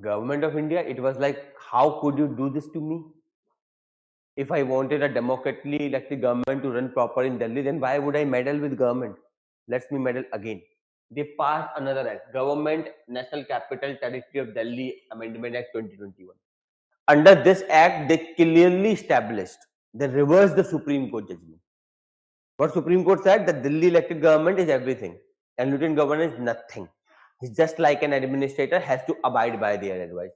government of India, it was like, how could you do this to me? If I wanted a democratically elected government to run proper in Delhi, then why would I meddle with government? Let me meddle again. They passed another act, Government National Capital Territory of Delhi Amendment Act 2021. Under this act, they clearly established, they reversed the Supreme Court judgment. What Supreme Court said, that Delhi elected government is everything and lieutenant governor is nothing. He's just like an administrator, has to abide by their advice.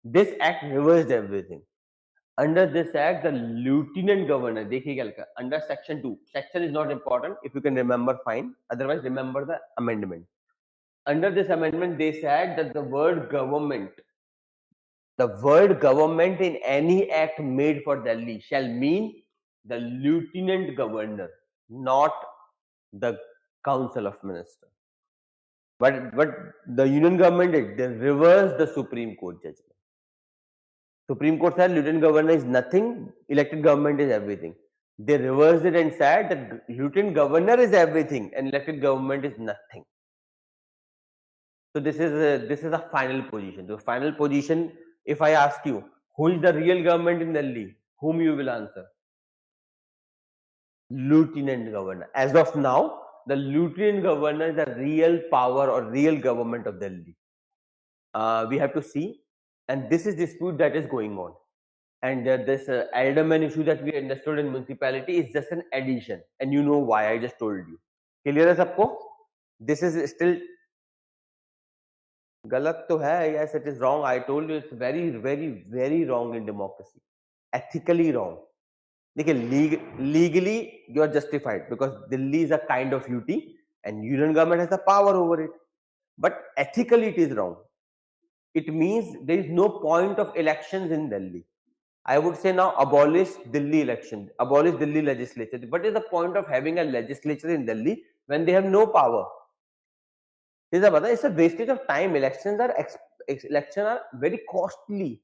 This act reversed everything. Under this act, the lieutenant governor, under section 2, section is not important. If you can remember, fine. Otherwise, remember the amendment. Under this amendment, they said that the word government in any act made for Delhi shall mean the lieutenant governor, not the council of ministers. But the union government did, they reversed the Supreme Court judgment. Supreme Court said lieutenant governor is nothing, elected government is everything. They reversed it and said that lieutenant governor is everything and elected government is nothing. So this is a final position. The final position, if I ask you, who is the real government in Delhi? Whom you will answer? Lieutenant governor. As of now, the lieutenant governor is the real power or real government of Delhi. We have to see. And this is dispute that is going on. And this alderman issue that we understood in municipality is just an addition. And you know why, I just told you. Clear hai sabko? This is still galat to hai. Yes, it is wrong. I told you it's very, very, very wrong in democracy. Ethically wrong. Legally, you are justified because Delhi is a kind of UT and union government has the power over it. But ethically, it is wrong. It means there is no point of elections in Delhi. I would say now abolish Delhi election, abolish Delhi legislature. What is the point of having a legislature in Delhi when they have no power? It's a wastage of time. Elections are very costly.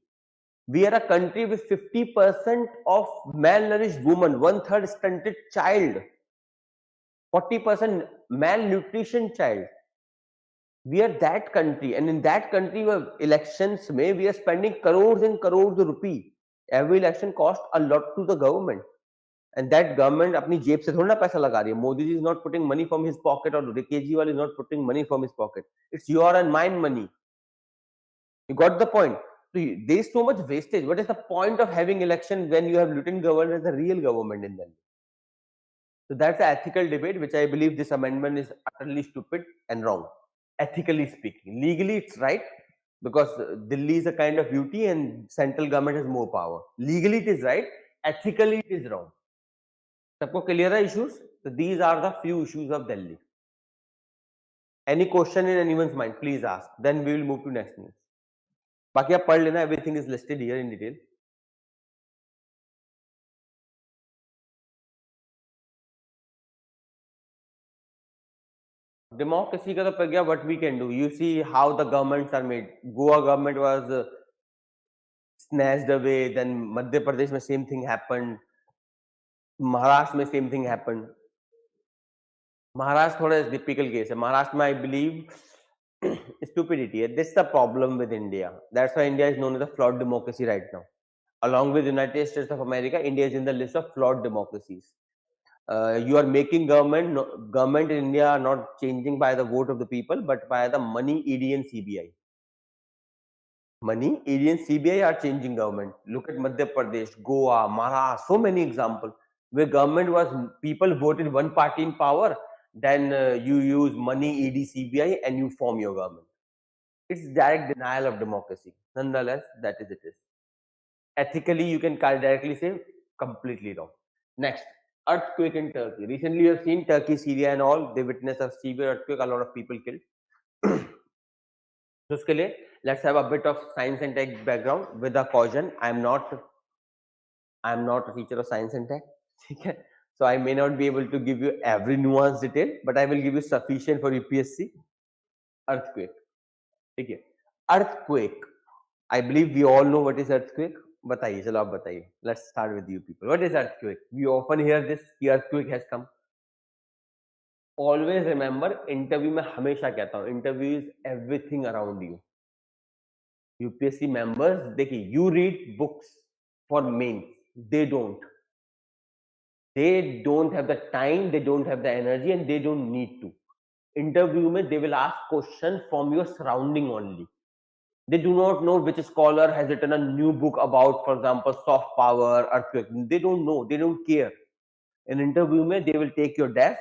We are a country with 50% of malnourished women, one third stunted child, 40% malnutrition child. We are that country, and in that country, elections may we are spending crores and crores of rupee. Every election costs a lot to the government, and that government अपनी जेब से थोड़ा ना पैसा लगा रही है. Modi ji is not putting money from his pocket, or Kejriwal is not putting money from his pocket. It's your and mine money. You got the point. So there is so much wastage. What is the point of having election when you have lieutenant governor as the real government in Delhi? So that's an ethical debate, which I believe this amendment is utterly stupid and wrong. Ethically speaking, legally it's right, because Delhi is a kind of beauty and central government has more power. Legally it is right, ethically it is wrong. सबको clear है issues? So these are the few issues of Delhi. Any question in anyone's mind, please ask. Then we will move to next news. बाकी आप पढ़ लेना, everything is listed here in detail. Democracy का तो पड़ गया. What we can do? You see how the governments are made. Goa government was snatched away. Then Madhya Pradesh में same thing happened. Maharashtra में same thing happened. Maharashtra थोड़ा typical case है. Maharashtra में I believe stupidity. This is the problem with India. That's why India is known as a flawed democracy right now. Along with United States of America, India is in the list of flawed democracies. You are making government in India are not changing by the vote of the people, but by the money, ED and CBI. Money, ED and CBI are changing government. Look at Madhya Pradesh, Goa, Maharashtra, so many examples where government was, people voted one party in power, then you use money, ED, CBI, and you form your government. It's direct denial of democracy. Nonetheless, that is it is. Ethically, you can directly say completely wrong. Next, earthquake in Turkey. Recently, you have seen Turkey, Syria, and all. They witnessed a severe earthquake. A lot of people killed. So, uske liye, let's have a bit of science and tech background with a caution. I am not a teacher of science and tech. Okay? So I may not be able to give you every nuance detail, but I will give you sufficient for UPSC. Earthquake. Okay. Earthquake. I believe we all know what is earthquake. बताइए, चलो आप बताइए. Let's start with you people. What is earthquake? We often hear this, the earthquake has come. Always remember, interview में हमेशा कहता हूँ, interview is everything around you. UPSC members, देखिए, you read books for mains. They don't. They don't have the time, they don't have the energy, and they don't need to. Interview में, they will ask questions from your surrounding only. They do not know which scholar has written a new book about, for example, soft power, earthquake. They don't know. They don't care. In interview में, they will take your desk,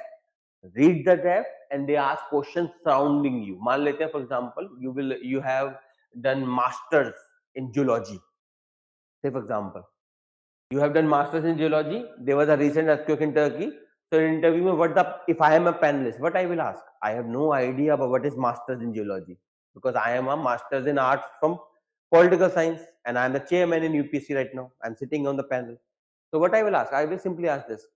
read the desk, and they ask questions surrounding you. मान लेते हैं, for example, you have done masters in geology. Say, for example, you have done masters in geology. There was a recent earthquake in Turkey. So in interview, if I am a panelist, what I will ask? I have no idea about what is masters in geology, because I am a master's in arts from political science, and I am the chairman in UPSC right now. I'm sitting on the panel. So what I will ask? I will simply ask this: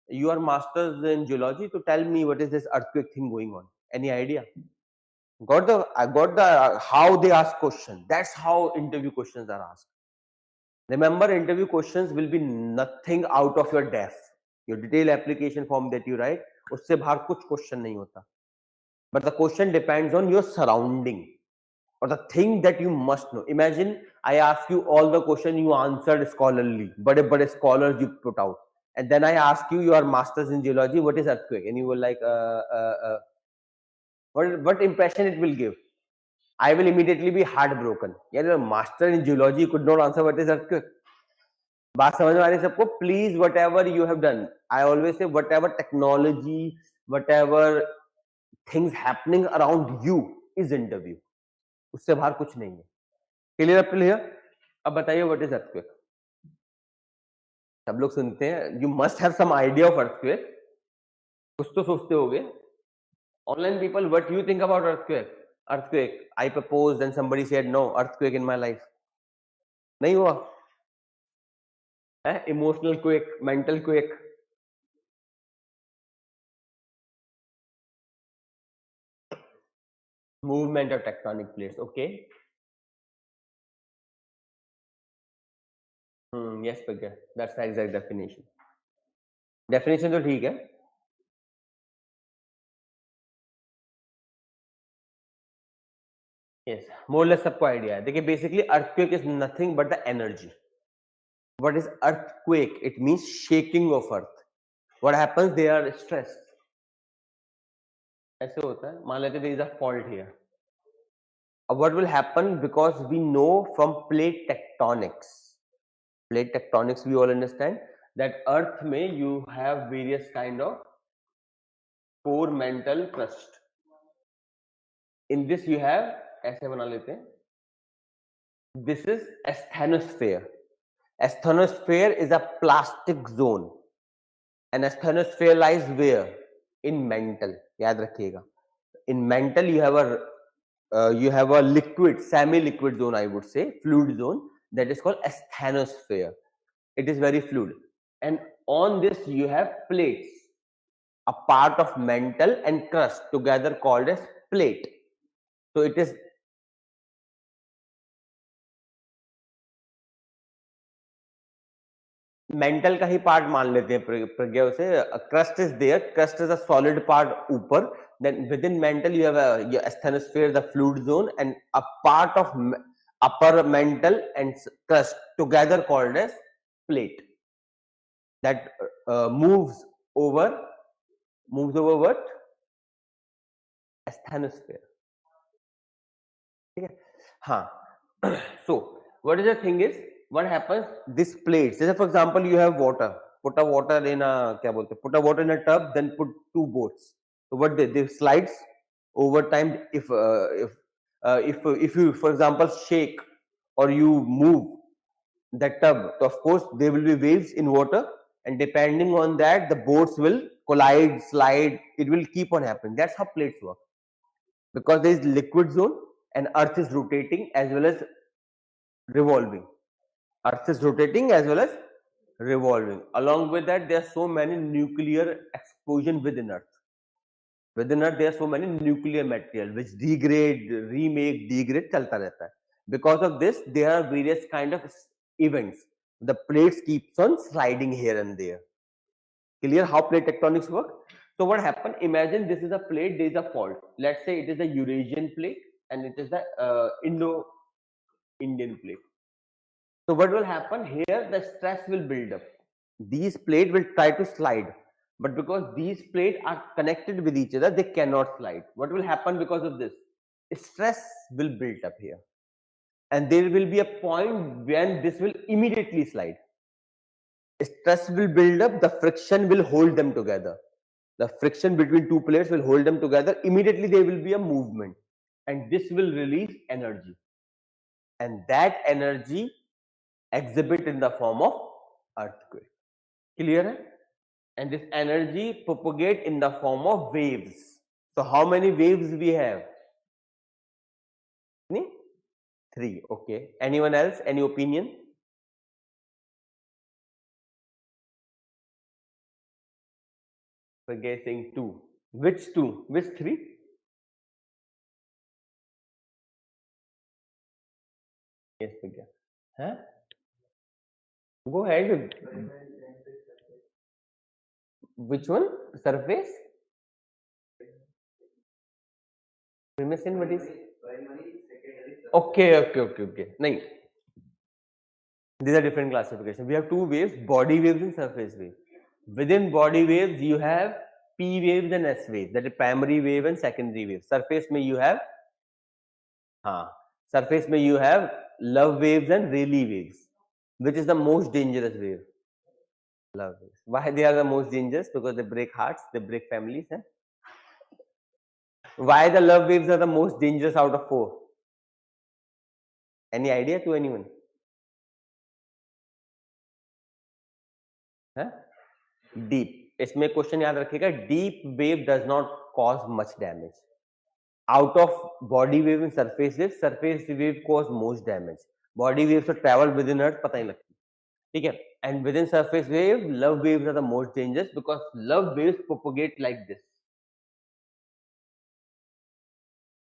you are masters in geology, to tell me what is this earthquake thing going on? Any idea? I got the how they ask questions. That's how interview questions are asked. Remember, interview questions will be nothing out of your depth. Your detailed application form that you write, उससे बाहर कुछ question नहीं होता. But the question depends on your surrounding, or the thing that you must know. Imagine I ask you all the question, you answered scholarly, bade scholars you put out, and then I ask you, you are masters in geology, what is earthquake? And you were like, what impression it will give? I will immediately be heartbroken. You're a master in geology, you could not answer what is earthquake. बात समझ में आ रही सबको? Please, whatever you have done, I always say, whatever technology, whatever things happening around you is interview. उससे बाहर कुछ नहीं है. Clear up till here? अब बताइए, what is earthquake? सब लोग सुनते हैं. You must have some idea of earthquake. कुछ तो सोचते होगे. Online people, what do you think about earthquake? Earthquake. I proposed and somebody said no. Earthquake in my life. नहीं हुआ. Emotional quake, mental quake. Movement of tectonic plates. Okay. Yes, Pragya. That's the exact definition. Definition तो ठीक है. Yes, more or less सबको idea है. देखिए, basically earthquake is nothing but the energy. What is earthquake? It means shaking of earth. What happens? They are stressed. ऐसे होता है. मान लेते there is a fault here. What will happen? Because we know from plate tectonics. Plate tectonics, we all understand that earth में you have various kind of core mantle crust. In this you have, ऐसे बना लेते हैं. This is asthenosphere. Asthenosphere is a plastic zone. And asthenosphere lies where? In mantle. याद रखिएगा. In mantle you have a liquid, semi-liquid zone, I would say, fluid zone, that is called asthenosphere. It is very fluid. And on this you have plates, a part of mantle and crust together called as plate. So it is mental का ही part मान लेते हैं प्रज्ञा उसे. Crust is there. Crust is a solid part ऊपर. Then within mantle you have your asthenosphere, the fluid zone, and a part of upper mantle and crust together called as plate that moves over what? Asthenosphere. ठीक है. हाँ. So what is the thing is, what happens? This plate, say for example you have water. Put a water in a क्या बोलते हैं? Put a water in a tub, then put two boats. So what they slides over time. If you, for example, shake or you move that tub, so of course there will be waves in water, and depending on that the boats will collide, slide. It will keep on happening. That's how plates work, because there is liquid zone and earth is rotating as well as revolving. Earth is rotating as well as revolving. Along with that, there are so many nuclear explosion within earth. Within earth there are so many nuclear material which degrade, remake, degrade, chalta rehta hai. Because of this there are various kind of events. The plates keeps on sliding here and there. Clear how plate tectonics work? So what happened? Imagine this is a plate, there is a fault. Let's say it is the Eurasian plate and it is the Indo-Indian plate. So what will happen here? The stress will build up. These plates will try to slide, but because these plates are connected with each other, they cannot slide. What will happen because of this? Stress will build up here, and there will be a point when this will immediately slide. Stress will build up, the friction will hold them together. The friction between two plates will hold them together. Immediately there will be a movement, and this will release energy, and that energy exhibit in the form of earthquake. Clear hai? And this energy propagate in the form of waves. So how many waves we have? 3. Okay. Anyone else? Any opinion? We're guessing 2. Which 2? Which 3? Yes, Pragya. Huh? Go ahead. Which one? Surface? Permission, what is? Okay. No. These are different classifications. We have 2 waves, body waves and surface waves. Within body waves, you have P waves and S waves. That is primary wave and secondary wave. Surface mein you have, surface mein you have love waves and Rayleigh waves. Which is the most dangerous wave? Love waves. Why they are the most dangerous? Because they break hearts, they break families. Why the love waves are the most dangerous out of 4? Any idea to anyone? Deep. इसमें question याद रखिएगा, deep wave does not cause much damage. Out of body wave and surface wave cause most damage. Body waves to travel within earth पता ही लगती. ठीक है. And within surface wave, love waves are the most dangerous because love waves propagate like this.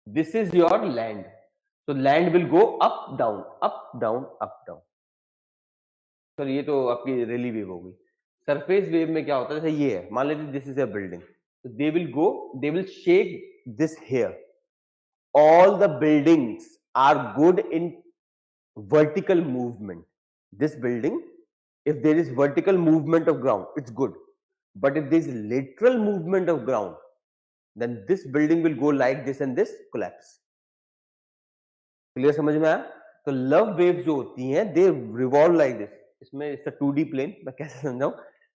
This is your land. So land will go up down, up down, up down. Sir ये तो आपकी रेली wave हो गई. Surface wave में क्या होता है, जैसे ये है, मान लीजिए this is a building, so they will shake this here. All the buildings are good in vertical movement. This building, if there is vertical movement of ground, it's good. But if there is lateral movement of ground, then this building will go like this and this collapse. Clear समझ में आया? तो love waves जो होती हैं, दे revolve like this. इसमें it's a 2D plane, मैं कैसे समझाऊं?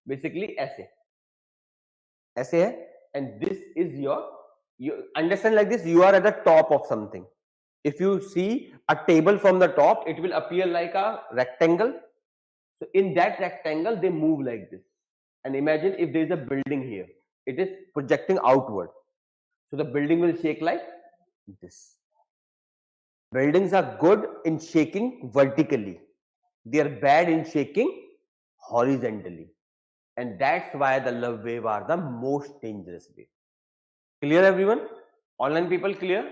बेसिकली ऐसे ऐसे है, and this is your, you understand like this, you are at the top of something. If you see a table from the top, it will appear like a rectangle. So in that rectangle, they move like this. And imagine if there is a building here, it is projecting outward. So the building will shake like this. Buildings are good in shaking vertically. They are bad in shaking horizontally. And that's why the love wave are the most dangerous wave. Clear everyone? Online people clear?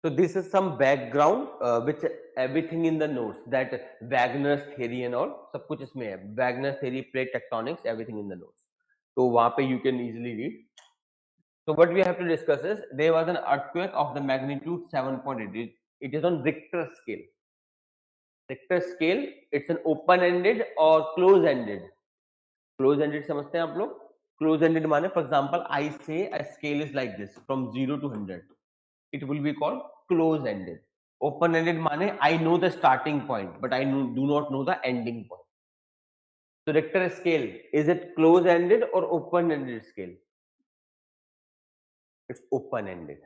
So this is some background which everything in the notes, that Wagner's theory and all, सब कुछ इसमें है. Wagner's theory, plate tectonics, everything in the notes. तो वहाँ पे you can easily read. So what we have to discuss is, there was an earthquake of the magnitude 7.8. It is on Richter scale. Richter scale, it's an open-ended or close-ended. Close-ended समझते हैं आप लोग? Close-ended माने, for example, I say a scale is like this, from 0 to 100. It will be called close-ended. Open-ended माने, I know the starting point, but I do not know the ending point. So Richter scale, is it close-ended or open-ended scale? It's open-ended.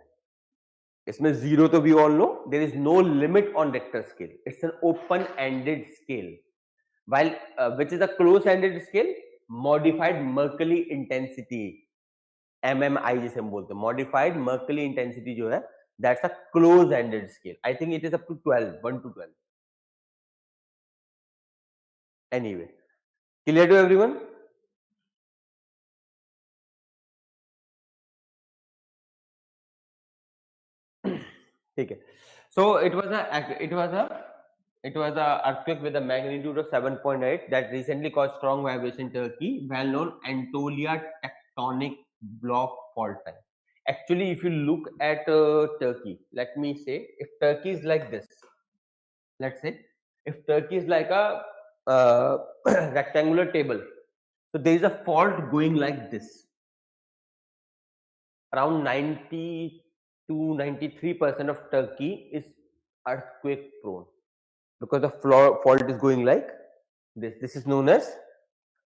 इसमें 0 तो we all know, there is no limit on Richter scale. It's an open-ended scale. While which is a close-ended scale, modified Mercalli intensity, MMI जिसे हम बोलते हैं, modified Mercalli intensity जो है, that's a close-ended scale. I think it is up to 12, 1 to 12. Anyway, clear to everyone? ठीक है. So it was a earthquake with a magnitude of 7.8 that recently caused strong vibration in Turkey, well known Anatolia tectonic block fault line. Actually, if you look at Turkey, let me say, if Turkey is like this, let's say, if Turkey is like a rectangular table, so there is a fault going like this. Around 90 to 93% of Turkey is earthquake prone because the fault is going like this. This is known as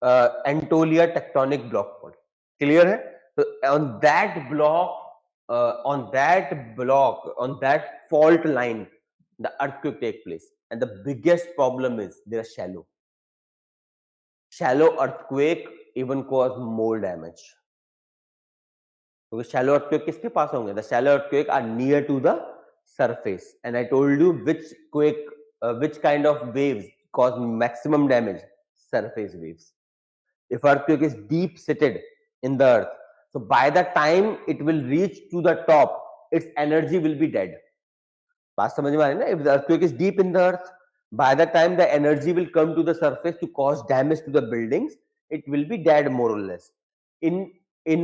Anatolia tectonic block fault. Clear hai? So on that block, on that fault line, the earthquake take place. And the biggest problem is they are shallow. Shallow earthquake even cause more damage. Because shallow earthquake किसके पास होंगे? The shallow earthquake are near to the surface. And I told you which kind of waves cause maximum damage? Surface waves. If earthquake is deep seated in the earth, so by the time it will reach to the top, its energy will be dead. बात समझ में आ रही है ना? If the earthquake is deep in the earth, by the time the energy will come to the surface to cause damage to the buildings, it will be dead more or less. In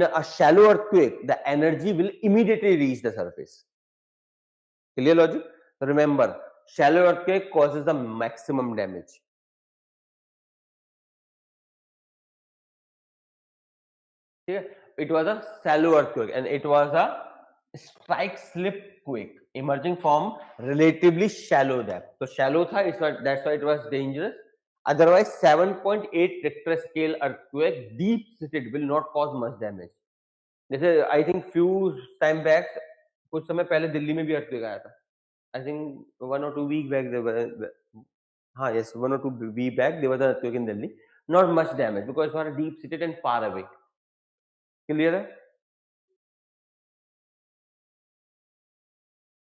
a shallow earthquake, the energy will immediately reach the surface. Clear logic? So remember, shallow earthquake causes the maximum damage. It was a shallow earthquake and it was a strike slip quake emerging from relatively shallow depth. So shallow tha, that's why it was dangerous. Otherwise 7.8 Richter scale earthquake deep seated will not cause much damage. जैसे I think few time back, कुछ समय पहले दिल्ली में भी earthquake आया था. I think 1 or 2 week back, हाँ yes, 1 or 2 week back there was an earthquake in Delhi. Not much damage because it was deep seated and far away. Clear है?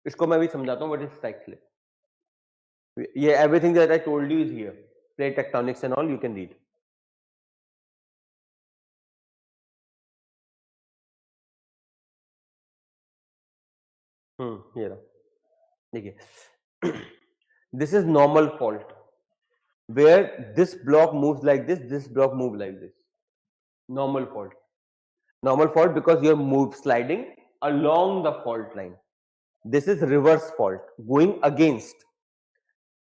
इसको मैं भी समझाता हूँ व्हाट इज स्ट्राइक स्लिप. ये everything that I told you is here. Plate tectonics and all you can read. ये रहा. देखिए, this is normal fault where this block moves like this block move like this. Normal fault. Normal fault because you're move sliding along the fault line. This is reverse fault going against.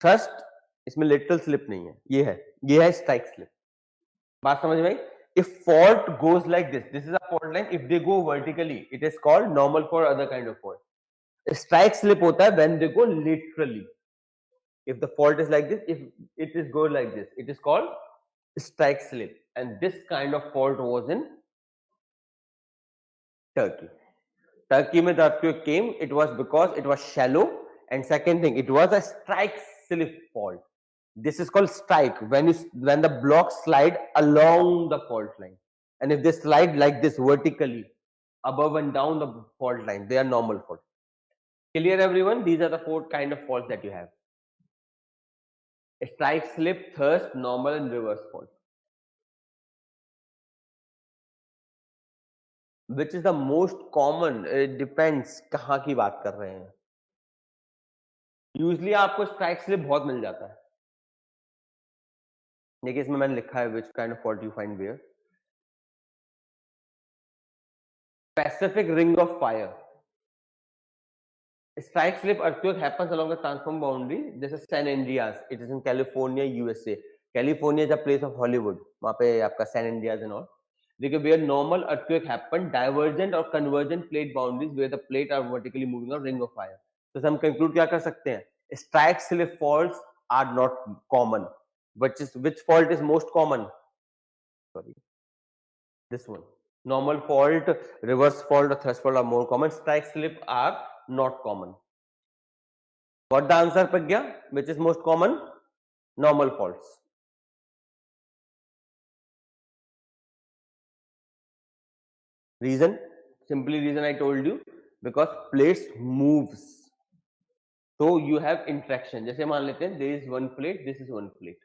Thrust इसमें lateral slip नहीं है, ये है strike slip. बात समझ में आई? If fault goes like this is a fault line. If they go vertically, it is called normal for other kind of fault. Strike slip होता है when they go laterally. If the fault is like this, if it is go like this, it is called strike slip. And this kind of fault was in Turkey. Turkey mein the earthquake came, it was because it was shallow, and second thing, it was a strike slip fault. This is called strike when the blocks slide along the fault line, and if they slide like this vertically above and down the fault line, they are normal fault. Clear everyone? These are the 4 kind of faults that you have: strike slip, thrust, normal and reverse fault. Which is the most common? It depends कहाँ की बात कर रहे हैं. Usually आपको strike slip बहुत मिल जाता है. देखिए इसमें मैंने लिखा है which kind of fault you find where. Pacific ring of fire. Strike slip earthquake happens along the transform boundary. This is San Andreas. It is in California, USA. California is a place of Hollywood. वहाँ पे आपका San Andreas and all. देखिए where normal earthquake happen, divergent or convergent plate boundaries where the plate are vertically moving on ring of fire. तो हम conclude क्या कर सकते हैं? Strike slip faults are not common. Which fault is most common? Sorry, this one. Normal fault, reverse fault, or thrust fault are more common. Strike slip are not common. Got the answer, Pragya? Which is most common? Normal faults. Reason? Simply reason I told you, because plates moves. So you have interaction. जैसे मान लेते हैं there is one plate, this is one plate.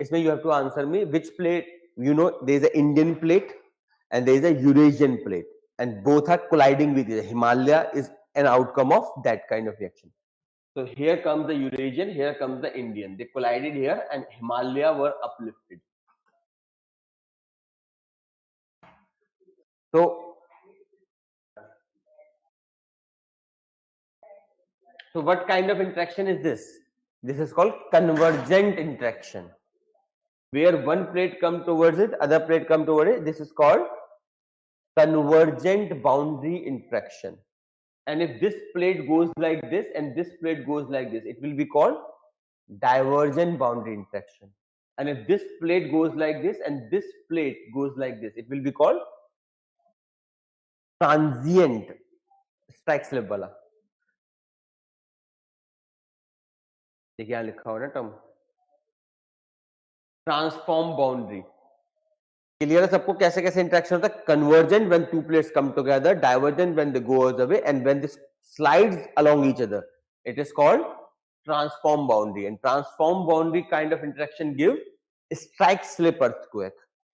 इसमें you have to answer me which plate. You know there is an Indian plate and there is a Eurasian plate, and both are colliding with each other. Himalaya is an outcome of that kind of reaction. So here comes the Eurasian, here comes the Indian. They collided here and Himalaya were uplifted. So what kind of interaction is this? This is called convergent interaction. Where one plate come towards it, other plate come towards it. This is called convergent boundary interaction. And if this plate goes like this and this plate goes like this, it will be called divergent boundary interaction. And if this plate goes like this and this plate goes like this, it will be called transient strike slip वाला. देखिए यहाँ लिखा हो ना term transform boundary. Clear है सबको कैसे कैसे इंटरेक्शन होता है? Convergent when to plates come together, divergent when they go away, and when this slides along each other, it is called transform boundary. And transform boundary kind of interaction give strike slip earthquake.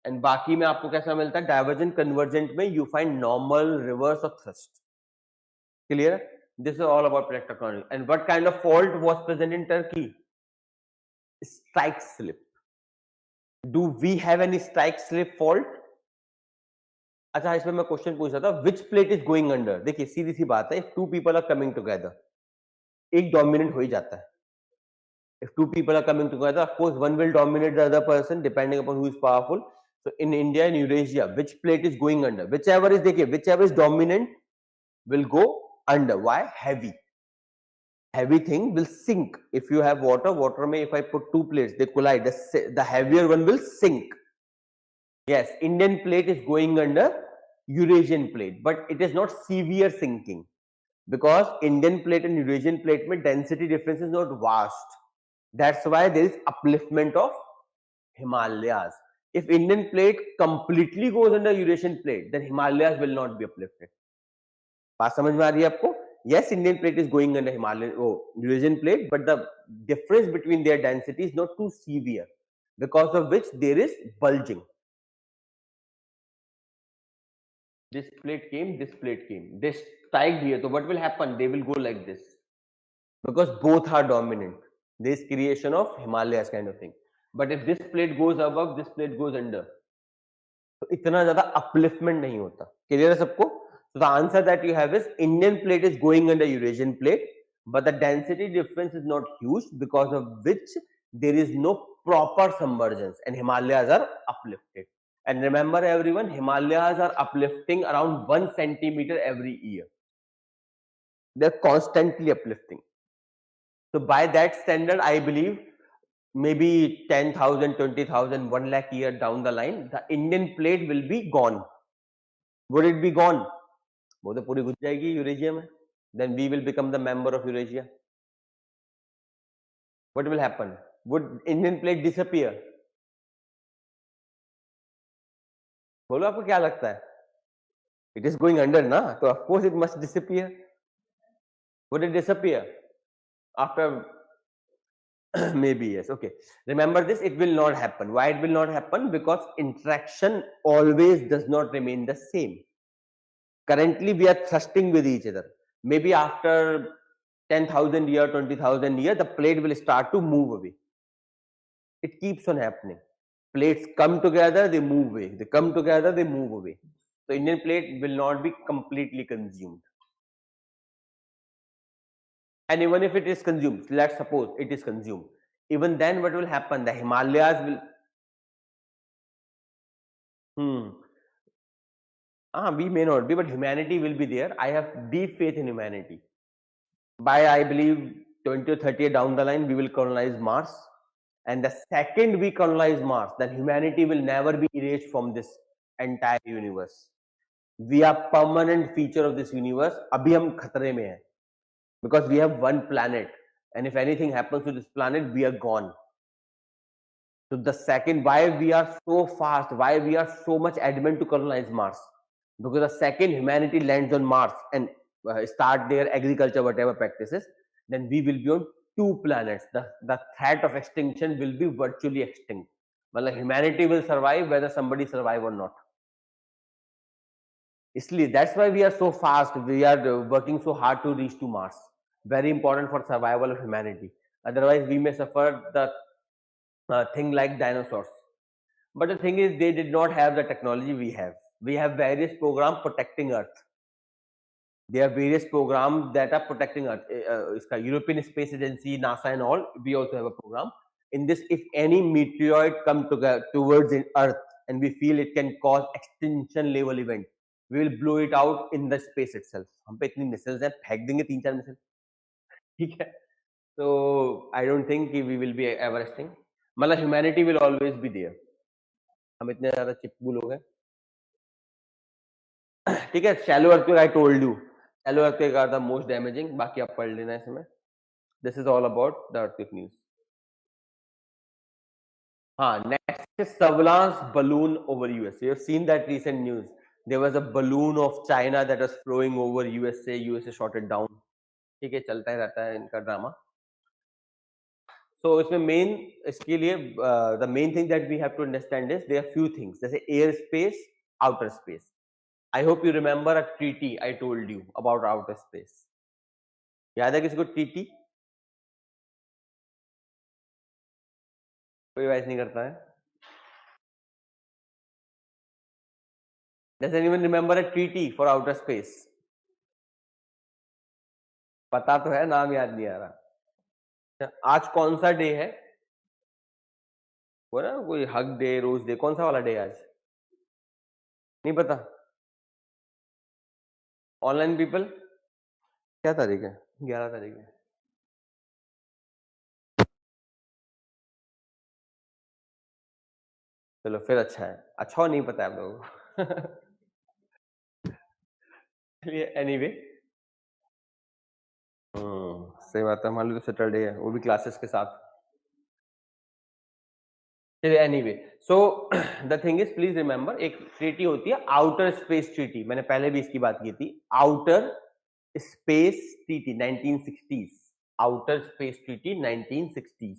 And बाकी में आपको कैसा मिलता है? Divergent convergent में you find normal, reverse और thrust. Clear? This is all about plate tectonics. And what kind of fault was present in Turkey? Strike slip. Do we have any strike slip fault? अच्छा इसमें मैं question पूछ रहा था which plate is going under. देखिए सीधी सी बात है, if two people are coming together, एक dominant हो ही जाता है. If two people are coming together, of course one will dominate the other person depending upon who is powerful. So in India and Eurasia, which plate is going under? Whichever is, देखिए whichever is dominant will go under. Why? Heavy. Heavy thing will sink. If you have water may if I put two plates, they collide, the heavier one will sink. Yes, Indian plate is going under Eurasian plate, but it is not severe sinking, because Indian plate and Eurasian plate mein density difference is not vast. That's why there is upliftment of Himalayas. If Indian plate completely goes under Eurasian plate, then Himalayas will not be uplifted. बात समझ में आ रही है आपको? Yes, Indian plate is going under Himalayan, Eurasian plate, but the difference between their density is not too severe, because of which there is bulging. This plate came, this plate came, this strike here. So what will happen? They will go like this because both are dominant. This creation of Himalayas kind of thing. But if this plate goes above, this plate goes under, तो इतना ज्यादा upliftment नहीं होता. Clear है सबको? So the answer that you have is Indian plate is going under Eurasian plate, but the density difference is not huge, because of which there is no proper submergence and Himalayas are uplifted. And remember everyone, Himalayas are uplifting around 1 centimeter every year. They're constantly uplifting. So by that standard, I believe maybe 10,000, 20,000, 1 lakh year down the line, the Indian plate will be gone. Would it be gone? वो तो पूरी घुस जाएगी Eurasia में. Then we will become the member of Eurasia. What will happen? Would Indian plate disappear? बोलो आपको क्या लगता है? It is going under ना, तो of course it must disappear. Would it disappear after? Maybe yes. Okay. Remember this, it will not happen. Why it will not happen? Because interaction always does not remain the same. Currently, we are thrusting with each other. Maybe after 10,000 years, 20,000 years, the plate will start to move away. It keeps on happening. Plates come together, they move away. They come together, they move away. So Indian plate will not be completely consumed. And even if it is consumed, let's suppose it is consumed, even then what will happen? The Himalayas will we may not be, but humanity will be there. I have deep faith in humanity. By, I believe, 20 or 30 years down the line, we will colonize Mars. And the second we colonize Mars, then humanity will never be erased from this entire universe. We are permanent feature of this universe. Abhi hum khatre mein hai. Because we have one planet. And if anything happens to this planet, we are gone. So the second, why we are so fast, why we are so much adamant to colonize Mars? Because the second humanity lands on Mars and start their agriculture, whatever practices, then we will be on 2 planets. The threat of extinction will be virtually extinct. Well, humanity will survive whether somebody survive or not. Isliye, that's why we are so fast. We are working so hard to reach to Mars. Very important for survival of humanity. Otherwise, we may suffer the thing like dinosaurs. But the thing is, they did not have the technology we have. We have various programs protecting Earth. There are various programs that are protecting Earth. European Space Agency, NASA and all, we also have a program. In this, if any meteoroid come towards Earth and we feel it can cause extinction level event, we will blow it out in the space itself. हम पे इतनी missiles हैं, फेंक देंगे 3-4 missile. ठीक है? So I don't think we will be ever extinct. मतलब humanity will always be there. हम इतने ज़्यादा चिपकू लोग हैं. ठीक है, shallow earthquake I told you. Shallow earthquake are the most damaging. बाकी आप पढ़ लेना इसमें. This is all about the earthquake news. Next is surveillance balloon over USA. You have seen that recent news. There was a balloon of China that was flowing over USA. USA shot it down. ठीक है, चलता ही रहता है इनका drama. So इसमें main इसके लिए the main thing that we have to understand is there are few things. जैसे air space, outer space. I hope you remember a treaty I told you about outer space. याद है किसी को treaty? कोई vice नहीं करता है. Does anyone remember a treaty for outer space? पता तो है, नाम याद नहीं आ रहा. आज कौन सा डे है? वो ना कोई हग डे, रोज डे, कौन सा वाला डे आज? नहीं पता. ऑनलाइन पीपल, क्या तारीख है? 11 तारीख है. चलो फिर अच्छा है. अच्छा हो नहीं पता है आप लोगों को. एनीवे, सही बात है. मान लो तो सैटरडे है, वो भी क्लासेस के साथ. चलिए anyway, so the thing is, please remember, एक ट्रीटी होती है आउटर स्पेस ट्रीटी. मैंने पहले भी इसकी बात की थी. Outer Space Treaty 1960s. Outer Space Treaty 1960s.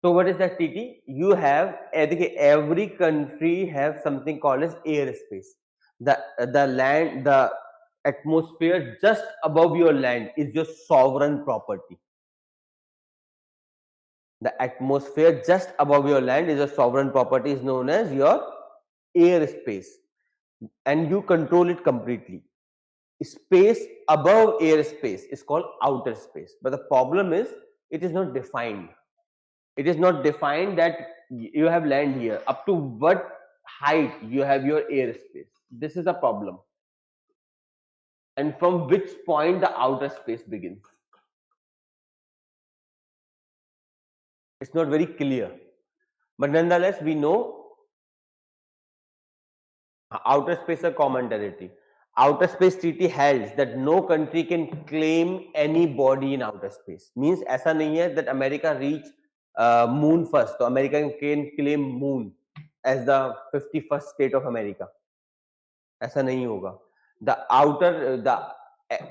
So what is that treaty? You have every country have something called as airspace. The land, the atmosphere just above your land is your sovereign property. The atmosphere just above your land is a sovereign property, is known as your airspace, and you control it completely. Space above airspace is called outer space, but the problem is it is not defined. It is not defined that you have land here. Up to what height you have your airspace? This is a problem. And from which point the outer space begins? It's not very clear. But nonetheless, we know outer space is a common territory. Outer space treaty holds that no country can claim any body in outer space. Means ऐसा नहीं है that America reach moon first. So America can claim moon as the 51st state of America. ऐसा नहीं होगा. The outer the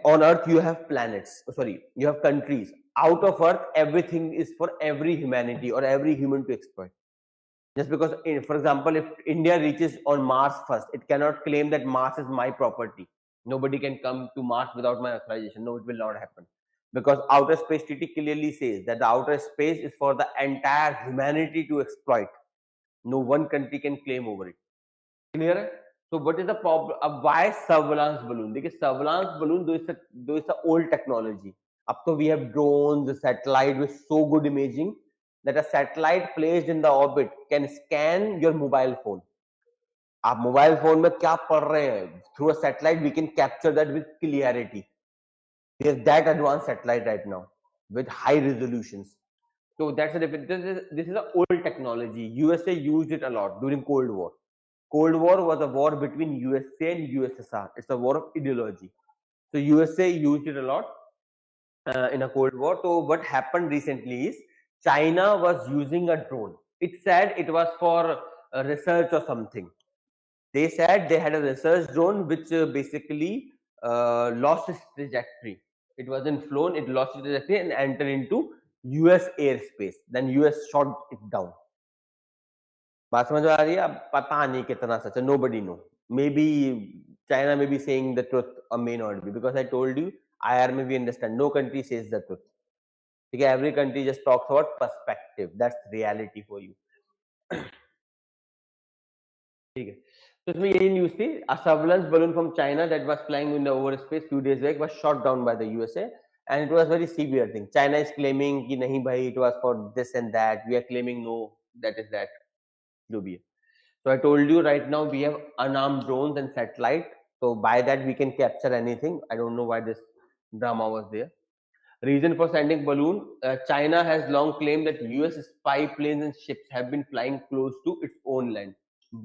on Earth you have planets. Sorry, you have countries. Out of Earth, everything is for every humanity or every human to exploit. Just because, for example, if India reaches on Mars first, it cannot claim that Mars is my property. Nobody can come to Mars without my authorization. No, it will not happen. Because outer space treaty clearly says that the outer space is for the entire humanity to exploit. No one country can claim over it. Clear? So what is the problem? Why surveillance balloon? Because surveillance balloon, though it's a old technology. Up to we have drones, a satellite with so good imaging that a satellite placed in the orbit can scan your mobile phone. आप mobile phone में क्या पढ़ रहे हैं? Through a satellite, we can capture that with clarity. There's that advanced satellite right now with high resolutions. So that's a different. This is an old technology. USA used it a lot during Cold War. Cold War was a war between USA and USSR. It's a war of ideology. So USA used it a lot in a Cold War. So what happened recently is China was using a drone. It said it was for research or something. They said they had a research drone which basically lost its trajectory. It wasn't flown, it lost its trajectory and entered into US airspace. Then US shot it down. बात समझ आ रही है? अब पता नहीं कितना सच है. Nobody know. Maybe China may be saying the truth or may not be, because I told you IR may be understand. No country says the truth. Okay, every country just talks about perspective. That's reality for you. ठीक है. So इसमें यही news थी. A surveillance balloon from China that was flying in the over space few days back was shot down by the USA, and it was very severe thing. China is claiming कि नहीं भाई, it was for this and that. We are claiming no, that is that. जो भी है. So I told you right now we have unarmed drones and satellite. So by that we can capture anything. I don't know why this drama was there. Reason for sending balloon: China has long claimed that US spy planes and ships have been flying close to its own land.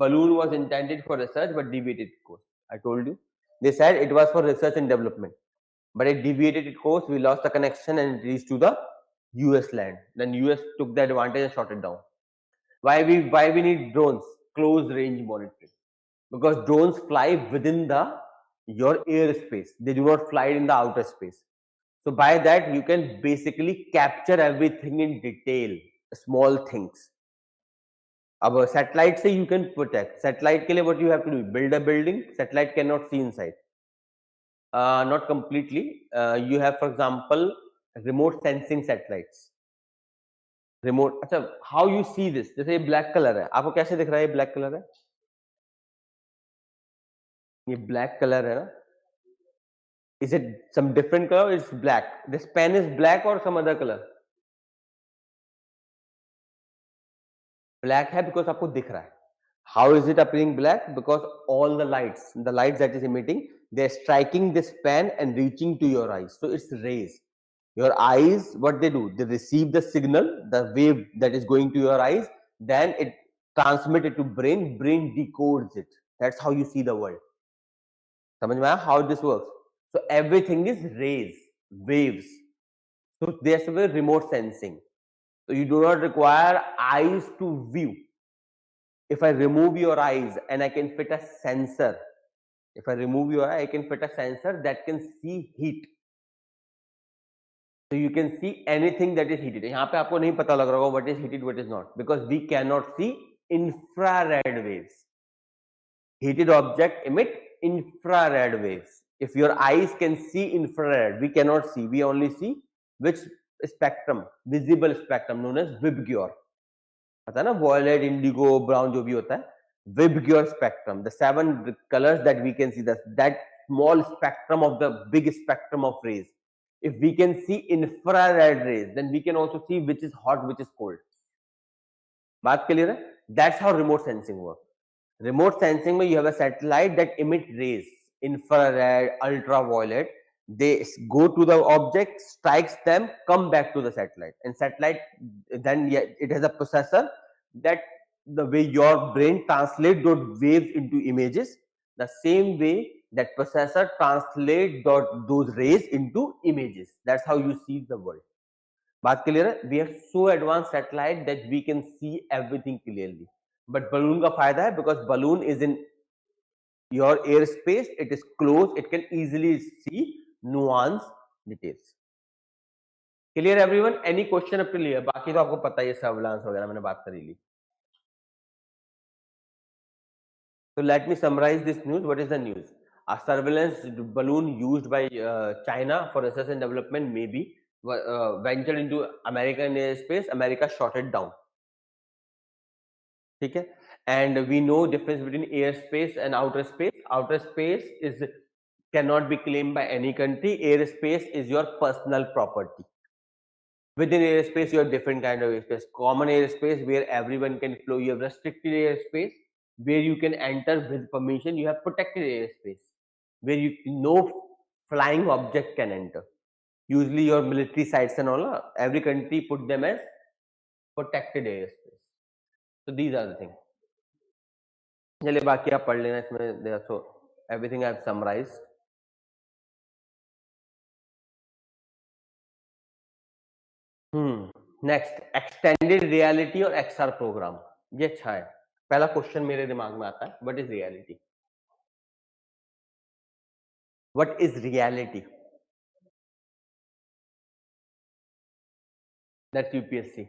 Balloon was intended for research but deviated course. I told you. They said it was for research and development, but it deviated its course. We lost the connection and it reached to the US land. Then US took the advantage and shot it down. Why we need drones? Close range monitoring. Because drones fly within your airspace. They do not fly in the outer space. So by that you can basically capture everything in detail, small things. अब satellite से you can protect. Satellite के लिए what you have to do? Build a building. Satellite cannot see inside. Not completely. You have, for example, remote sensing satellites. Remote. अच्छा, how you see this? जैसे ये black color है. आपको कैसे दिख रहा है ये black color है? ये black color है ना? Is it some different color? It's black. This pen is black or some other color? Black है because आपको दिख रहा है. How is it appearing black? Because all the lights that is emitting, they're striking this pen and reaching to your eyes. So it's rays. Your eyes, what they do? They receive the signal, the wave that is going to your eyes, then it transmits it to brain. Brain decodes it. That's how you see the world. समझ में आया how this works? So everything is rays, waves. So there's a remote sensing. So you do not require eyes to view. If I remove your eyes and I can fit a sensor If I remove your eye, I can fit a sensor that can see heat. So you can see anything that is heated. यहाँ पे आपको नहीं पता लग रहा होगा what is heated, what is not, because we cannot see infrared waves. Heated object emit infrared waves. If your eyes can see infrared, we cannot see. We only see which spectrum, visible spectrum known as VIBGYOR. पता है ना, violet, indigo, brown जो भी होता है, VIBGYOR spectrum. The 7 colors that we can see, that small spectrum of the big spectrum of rays. If we can see infrared rays, then we can also see which is hot, which is cold. बात clear है? That's how remote sensing works. Remote sensing में you have a satellite that emit rays, infrared, ultraviolet. They go to the object, strikes them, come back to the satellite, and satellite then it has a processor that the way your brain translates those waves into images, the same way that processor translate those rays into images. That's how you see the world. बात clear है? We have so advanced satellite that we can see everything clearly. But balloon का फायदा है because balloon is in your airspace, it is closed, it can easily see nuance details. Clear everyone? Any question up till here? बाकी तो आपको पता ही है, surveillance वगैरह मैंने बात करी ली. So let me summarize this news. What is the news? A surveillance balloon used by China for research and development maybe ventured into American airspace. America shot it down. ठीक है? And we know difference between airspace and outer space. Outer space cannot be claimed by any country. Airspace is your personal property. Within airspace, you have different kind of airspace. Common airspace where everyone can flow. You have restricted airspace where you can enter with permission. You have protected airspace where no flying object can enter. Usually your military sites and all, every country put them as protected airspace. So these are the things. चलिए बाकी आप पढ़ लेना इसमें. So everything I have summarized. Next, extended reality और XR programme. ये अच्छा है. पहला क्वेश्चन मेरे दिमाग में आता है, what is reality? What is reality? That's UPSC.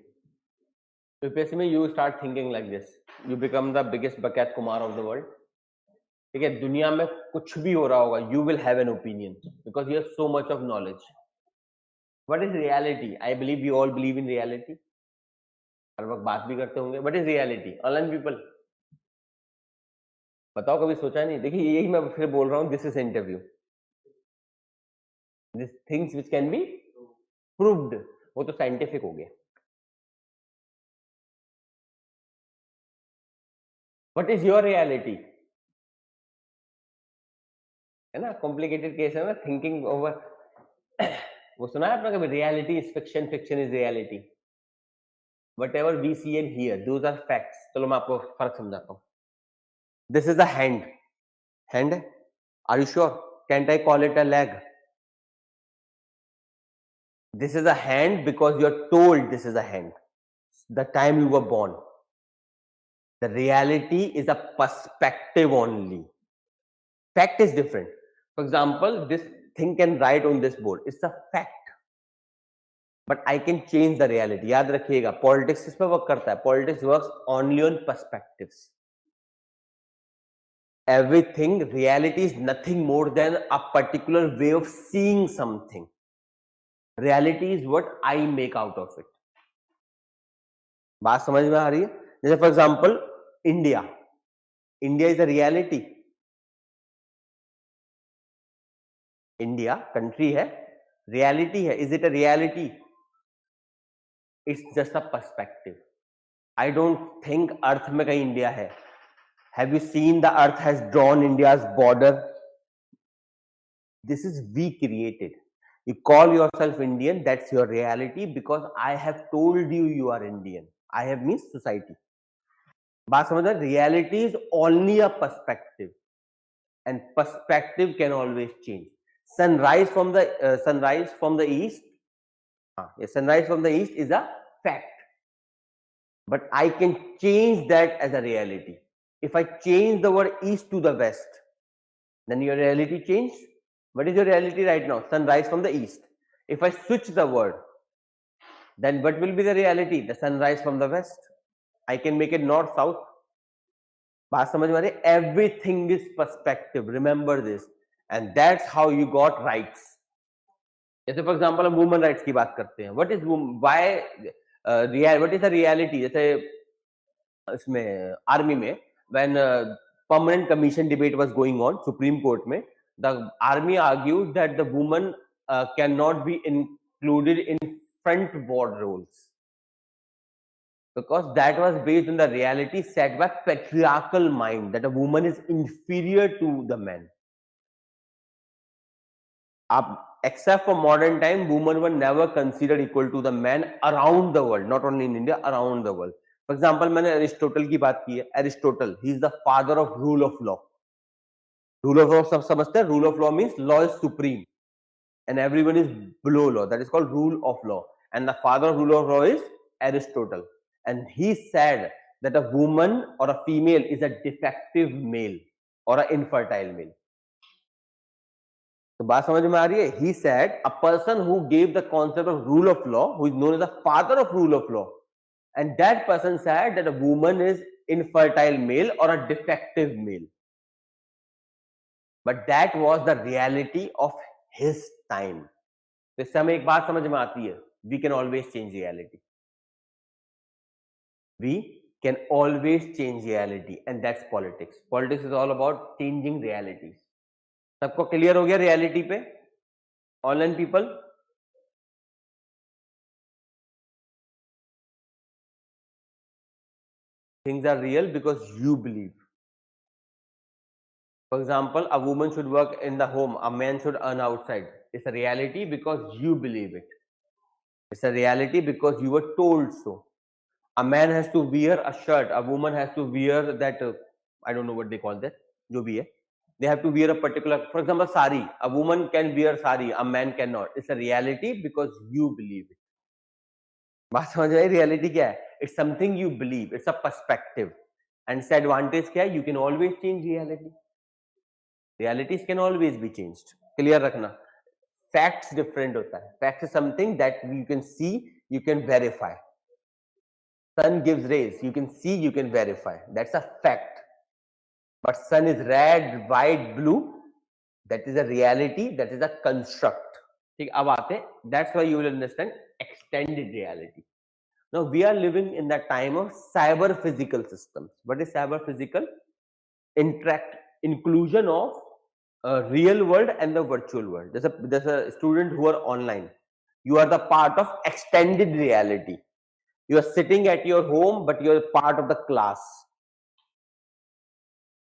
UPSC में you start thinking like this, you become the biggest बकैत कुमार ऑफ द वर्ल्ड. ठीक है, दुनिया में कुछ भी हो रहा होगा, you will have an opinion because you have so much of knowledge. What is reality? I believe you all believe in reality. हर वक्त बात भी करते होंगे. What is reality? Online people बताओ, कभी सोचा नहीं? देखिए यही मैं फिर बोल रहा हूँ, this is interview. This things which can be proved, वो तो साइंटिफिक हो गया. What is your reality? है ना, कॉम्प्लिकेटेड केस है ना, थिंकिंग ओवर. वो सुना है आपने कभी? Reality is fiction, fiction is reality. Whatever we see and hear, those are facts. चलो मैं आपको फर्क समझाता हूँ. This is a hand. Hand है? Are you sure? Can't I call it a leg? This is a hand because you are told this is a hand. The time you were born. The reality is a perspective only. Fact is different. For example, this thing can write on this board. It's a fact. But I can change the reality. याद रखिएगा, politics किस पे work करता है? Politics works only on perspectives. Everything, reality is nothing more than a particular way of seeing something. Reality is what I make out of it. बात समझ में आ रही है? जैसे for example India. India is a reality. India country है, reality है. Is it a reality? It's just a perspective. I don't think earth में कहीं इंडिया है. Have you seen the earth has drawn India's border? This is we created. You call yourself Indian, that's your reality because I have told you you are Indian. I have means society. बात समझ रहे? Reality is only a perspective and perspective can always change. Sunrise from the east. Sunrise from the east is a fact. But I can change that as a reality. If I change the word east to the west, then your reality changed. What is your reality right now? Sunrise from the east. If I switch the word, then what will be the reality? The sunrise from the west. I can make it north south. बात समझ में आ रही है? Everything is perspective. Remember this, and that's how you got rights. जैसे for example हम woman rights की बात करते हैं. What is why what is the reality? जैसे इसमें आर्मी में when permanent commission debate was going on Supreme Court में, the army argued that the woman cannot be included in front ward roles because that was based on the reality set by patriarchal mind that a woman is inferior to the man. Except for modern time, women were never considered equal to the man around the world, not only in India, around the world. For example, मैंने Aristotle की बात की है. Aristotle, he is the father of rule of law. Rule of law सब समझते हैं. Rule of law means law is supreme and everyone is below law. That is called rule of law. And the father of rule of law is Aristotle. And he said that a woman or a female is a defective male or an infertile male. तो बात समझ में आ रही है? He said a person who gave the concept of rule of law, who is known as the father of rule of law, and that person said that a woman is infertile male or a defective male. But that was the reality of his time. तो इससे हमें एक बात समझ में आती है, we can always change reality. We can always change reality, and that's politics. Politics is all about changing realities. सबको क्लियर हो गया रियलिटी पे? Online people, things are real because you believe. For example, a woman should work in the home, a man should earn outside. It's a reality because you believe it. It's a reality because you were told so. A man has to wear a shirt, a woman has to wear that, I don't know what they call that, jo bhi hai. They have to wear a particular, for example, sari. A woman can wear sari, a man cannot. It's a reality because you believe it. बात समझ आई? Reality क्या है? It's something you believe. It's a perspective. And its advantage क्या है? You can always change reality. Realities can always be changed. Clear रखना. Facts different होता है. Facts is something that you can see, you can verify. Sun gives rays. You can see, you can verify. That's a fact. But sun is red, white, blue. That is a reality. That is a construct. ठीक, अब आते हैं. That's why you will understand extended reality. Now we are living in the time of cyber physical systems. What is cyber physical? Inclusion of real world and the virtual world. There's a student who are online. You are the part of extended reality. You are sitting at your home, but you are part of the class.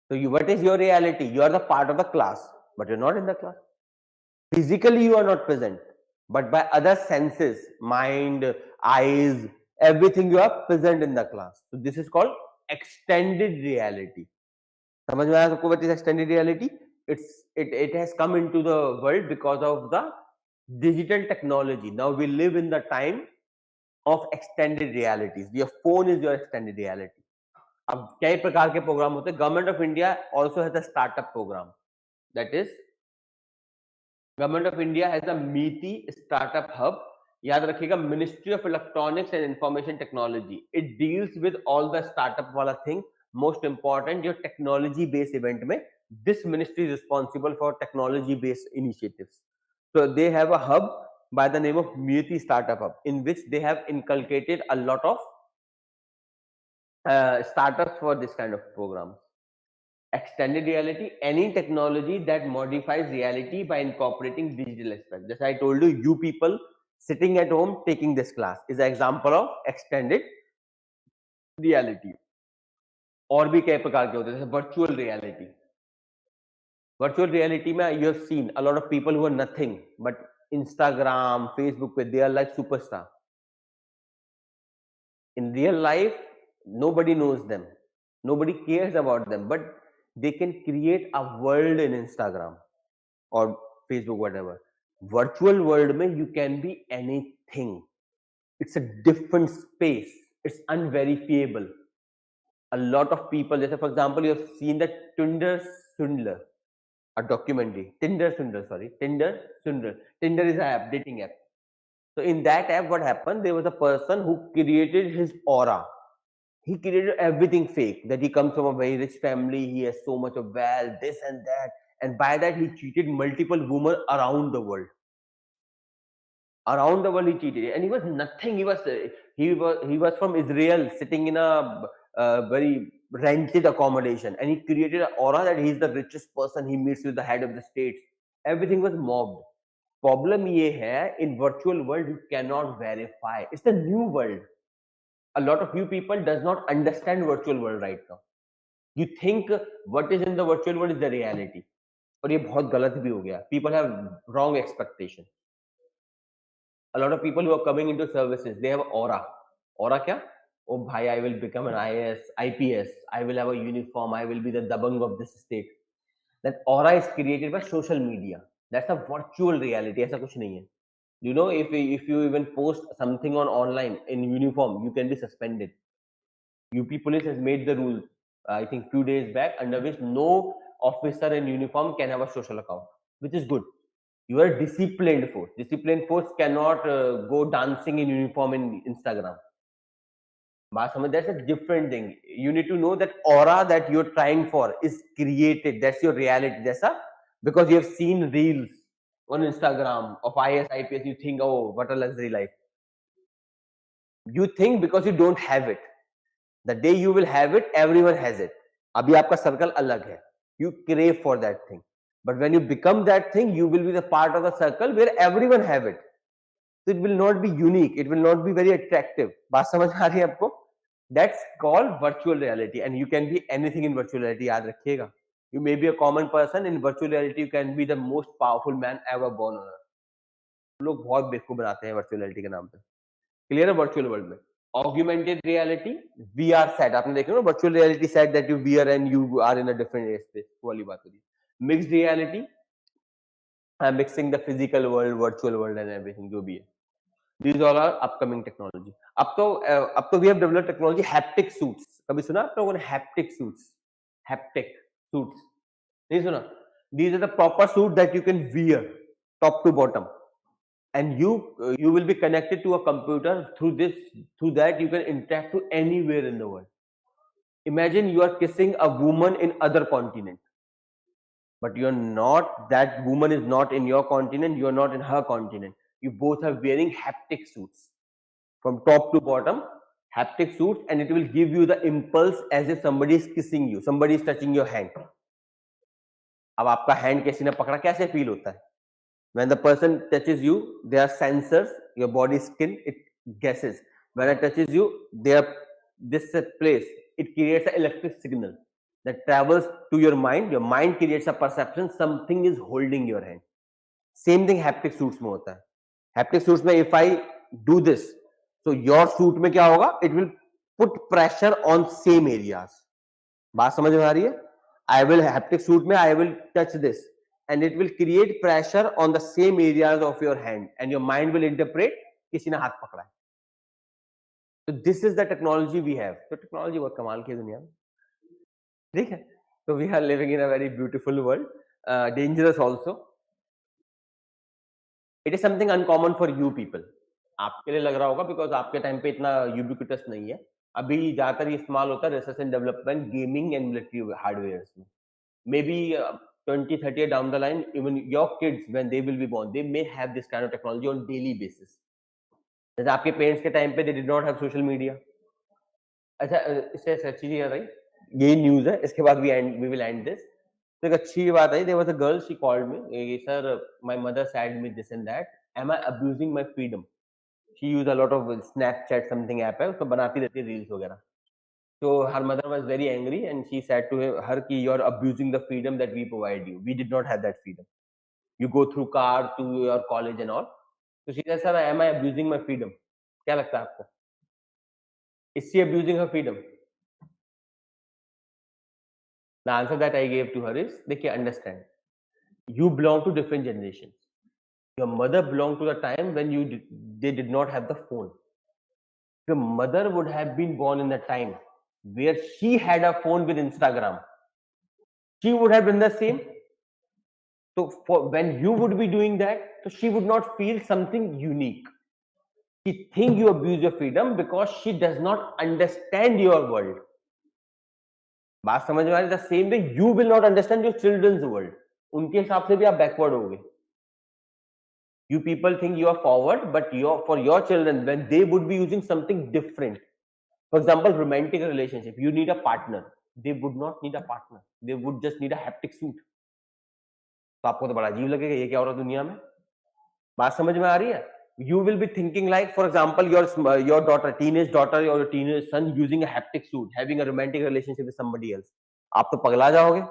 So what is your reality? You are the part of the class, but you're not in the class. Physically, you are not present, but by other senses, mind, eyes, everything, you are present in the class. So this is called extended reality. समझ में आया सबको? What is extended reality? It has come into the world because of the digital technology. Now we live in the time of extended realities. Your phone is your extended reality. अब कई प्रकार के programme होते हैं. Government of India also has a startup program. That is, government of India has a मीटी startup hub. याद रखिएगा, ministry of electronics and information technology. It deals with all the startup वाला thing. Most important, your technology based event में this ministry is responsible for technology based initiatives. So they have a hub by the name of MIETI Startup Hub, in which they have inculcated a lot of startups for this kind of programs. Extended reality, any technology that modifies reality by incorporating digital aspects. Just I told you, you people sitting at home taking this class is an example of extended reality. और भी कई प्रकार के होते हैं, जैसे virtual reality. Virtual reality में you have seen a lot of people who are nothing, but Instagram, Facebook पे they are like superstar. In real life nobody knows them, nobody cares about them, but they can create a world in Instagram or Facebook, whatever. Virtual world mein you can be anything. It's a different space. It's unverifiable. A lot of people, for example, you have seen the Tinder swindler. A documentary. Tinder Sundar, sorry. Tinder Sundar. Tinder is an app, dating app. So in that app, what happened? There was a person who created his aura. He created everything fake. That he comes from a very rich family. He has so much of wealth, this and that. And by that, he cheated multiple women around the world. Around the world, he cheated, and he was nothing. He was from Israel, sitting in a very rented accommodation, and he created an aura that he's the richest person. He meets with the head of the states. Everything was mobbed. Problem ये है, in virtual world you cannot verify. It's the new world. A lot of you people does not understand virtual world right now. You think what is in the virtual world is the reality. और ये बहुत गलत भी हो गया. People have wrong expectation. A lot of people who are coming into services, they have aura. Aura kya? Oh bhai, I will become an IAS, IPS. I will have a uniform. I will be the dabang of this state. That aura is created by social media. That's a virtual reality. ऐसा कुछ नहीं है. You know, if you even post something on online in uniform, you can be suspended. UP Police has made the rule, I think few days back, under which no officer in uniform can have a social account, which is good. You are a disciplined force. Disciplined force cannot go dancing in uniform in Instagram. That's a different thing. You need to know that aura that you're trying for is created. That's your reality. That's a because you have seen reels on Instagram of IS, IPS. You think, oh, what a luxury life. You think because you don't have it. The day you will have it, everyone has it. Abhi aapka circle alag hai. You crave for that thing. But when you become that thing, you will be the part of the circle where everyone have it. So it will not be unique. It will not be very attractive. बात समझ आ रही है आपको? That's called virtual reality, and you can be anything in virtual reality. याद रखिएगा. You may be a common person in virtual reality. You can be the most powerful man ever born on earth. लोग बहुत बेवकूफ बनाते हैं virtual reality के नाम पे. Clear है virtual world में. Augmented reality, VR set. आपने देखा ना virtual reality set that you wear and you are in a different space. वो वाली बात हो रही है. Mixed reality, mixing the physical world, virtual world and everything जो भी है. These all are upcoming technology. अब तो we have developed technology haptic suits. कभी सुना आप लोगों ने haptic suits? Haptic suits नहीं सुना? These are the proper suit that you can wear top to bottom, and you will be connected to a computer through that you can interact to anywhere in the world. Imagine you are kissing a woman in other continent, but you're not. That woman is not in your continent. You're not in her continent. You both are wearing haptic suits from top to bottom, haptic suits, and it will give you the impulse as if somebody is kissing you, somebody is touching your hand. अब आपका hand किसी ने पकड़ा कैसे feel होता है? When the person touches you, there are sensors, your body skin, it guesses. When it touches you, this place, it creates an electric signal that travels to your mind. Your mind creates a perception, something is holding your hand. Same thing haptic suits में होता है. Haptic suits में if I do this, so your suit में क्या होगा? It will put pressure on same areas. बात समझ में आ रही है? I will haptic suit में I will touch this, and it will create pressure on the same areas of your hand, and your mind will interpret किसी ने हाथ पकड़ा है. So this is the technology we have. So technology बहुत कमाल की है दुनिया में. ठीक है? So we are living in a very beautiful world, dangerous also. It is something uncommon for you people. आपके लिए लग रहा होगा because आपके टाइम पे इतना ubiquitous नहीं है. अभी ज्यादातर इस्तेमाल होता है research and development, gaming and military hardwares में. Maybe 20-30 years down the line, even your kids, when they will be born, they may have this kind of technology on daily basis. जैसे आपके पेरेंट्स के time पे they did not have social media. अच्छा, इससे अच्छी चीज है, ये न्यूज है, इसके बाद we will end this. तो एक अच्छी बात है, there was a girl, she called me, sir, my mother said me this and that, am I abusing my freedom? She used a lot of Snapchat something app है, उसमें बनाती रहती है रील्स वगैरह. So her mother was very angry and she said to her कि you're abusing the freedom that we provide you. We did not have that freedom. You go through car to your college and all. So she said, sir, am I abusing my freedom? क्या लगता है आपको? Is she abusing her freedom? The answer that I gave to her is, देखिए, understand. You belong to different generations. Your mother belonged to the time when they did not have the phone. Your mother would have been born in the time where she had a phone with Instagram. She would have done the same. So for when you would be doing that, so she would not feel something unique. She think you abuse your freedom because she does not understand your world. बात समझ में आ रही? The same way you will not understand your children's world. उनके हिसाब से भी आप backward होगे. You people think you are forward, but for your children, when they would be using something different. For example, romantic relationship, you need a partner. They would not need a partner. They would just need a haptic suit. तो आपको तो बड़ा अजीब लगेगा, ये क्या हो रहा है दुनिया में? बात समझ में आ रही है? You will be thinking like, for example, your daughter, teenage daughter or your teenage son using a haptic suit, having a romantic relationship with somebody else. आप तो पगला जाओगे.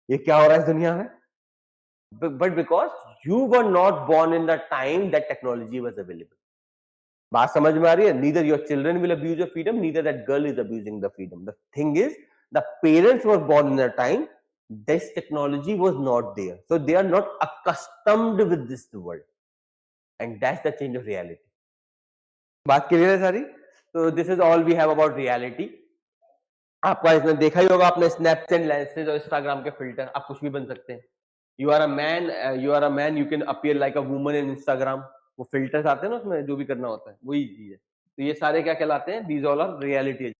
ये क्या हो रहा है इस दुनिया में? But because you were not born in the time that technology was available. बात समझ में आ रही है? Neither your children will abuse your freedom, neither that girl is abusing the freedom. The thing is, the parents were born in a time this technology was not there, so they are not accustomed with this world, and that's the change of reality. बात clear है सारी? So this is all we have about reality. आपका इसमें देखा ही होगा आपने Snapchat lenses और Instagram के फिल्टर, आप कुछ भी बन सकते हैं. You are a man, you can appear like a woman in Instagram. वो फिल्टर्स आते हैं ना उसमें, जो भी करना होता है वही चीज है. तो ये सारे क्या कहलाते हैं? These all are reality.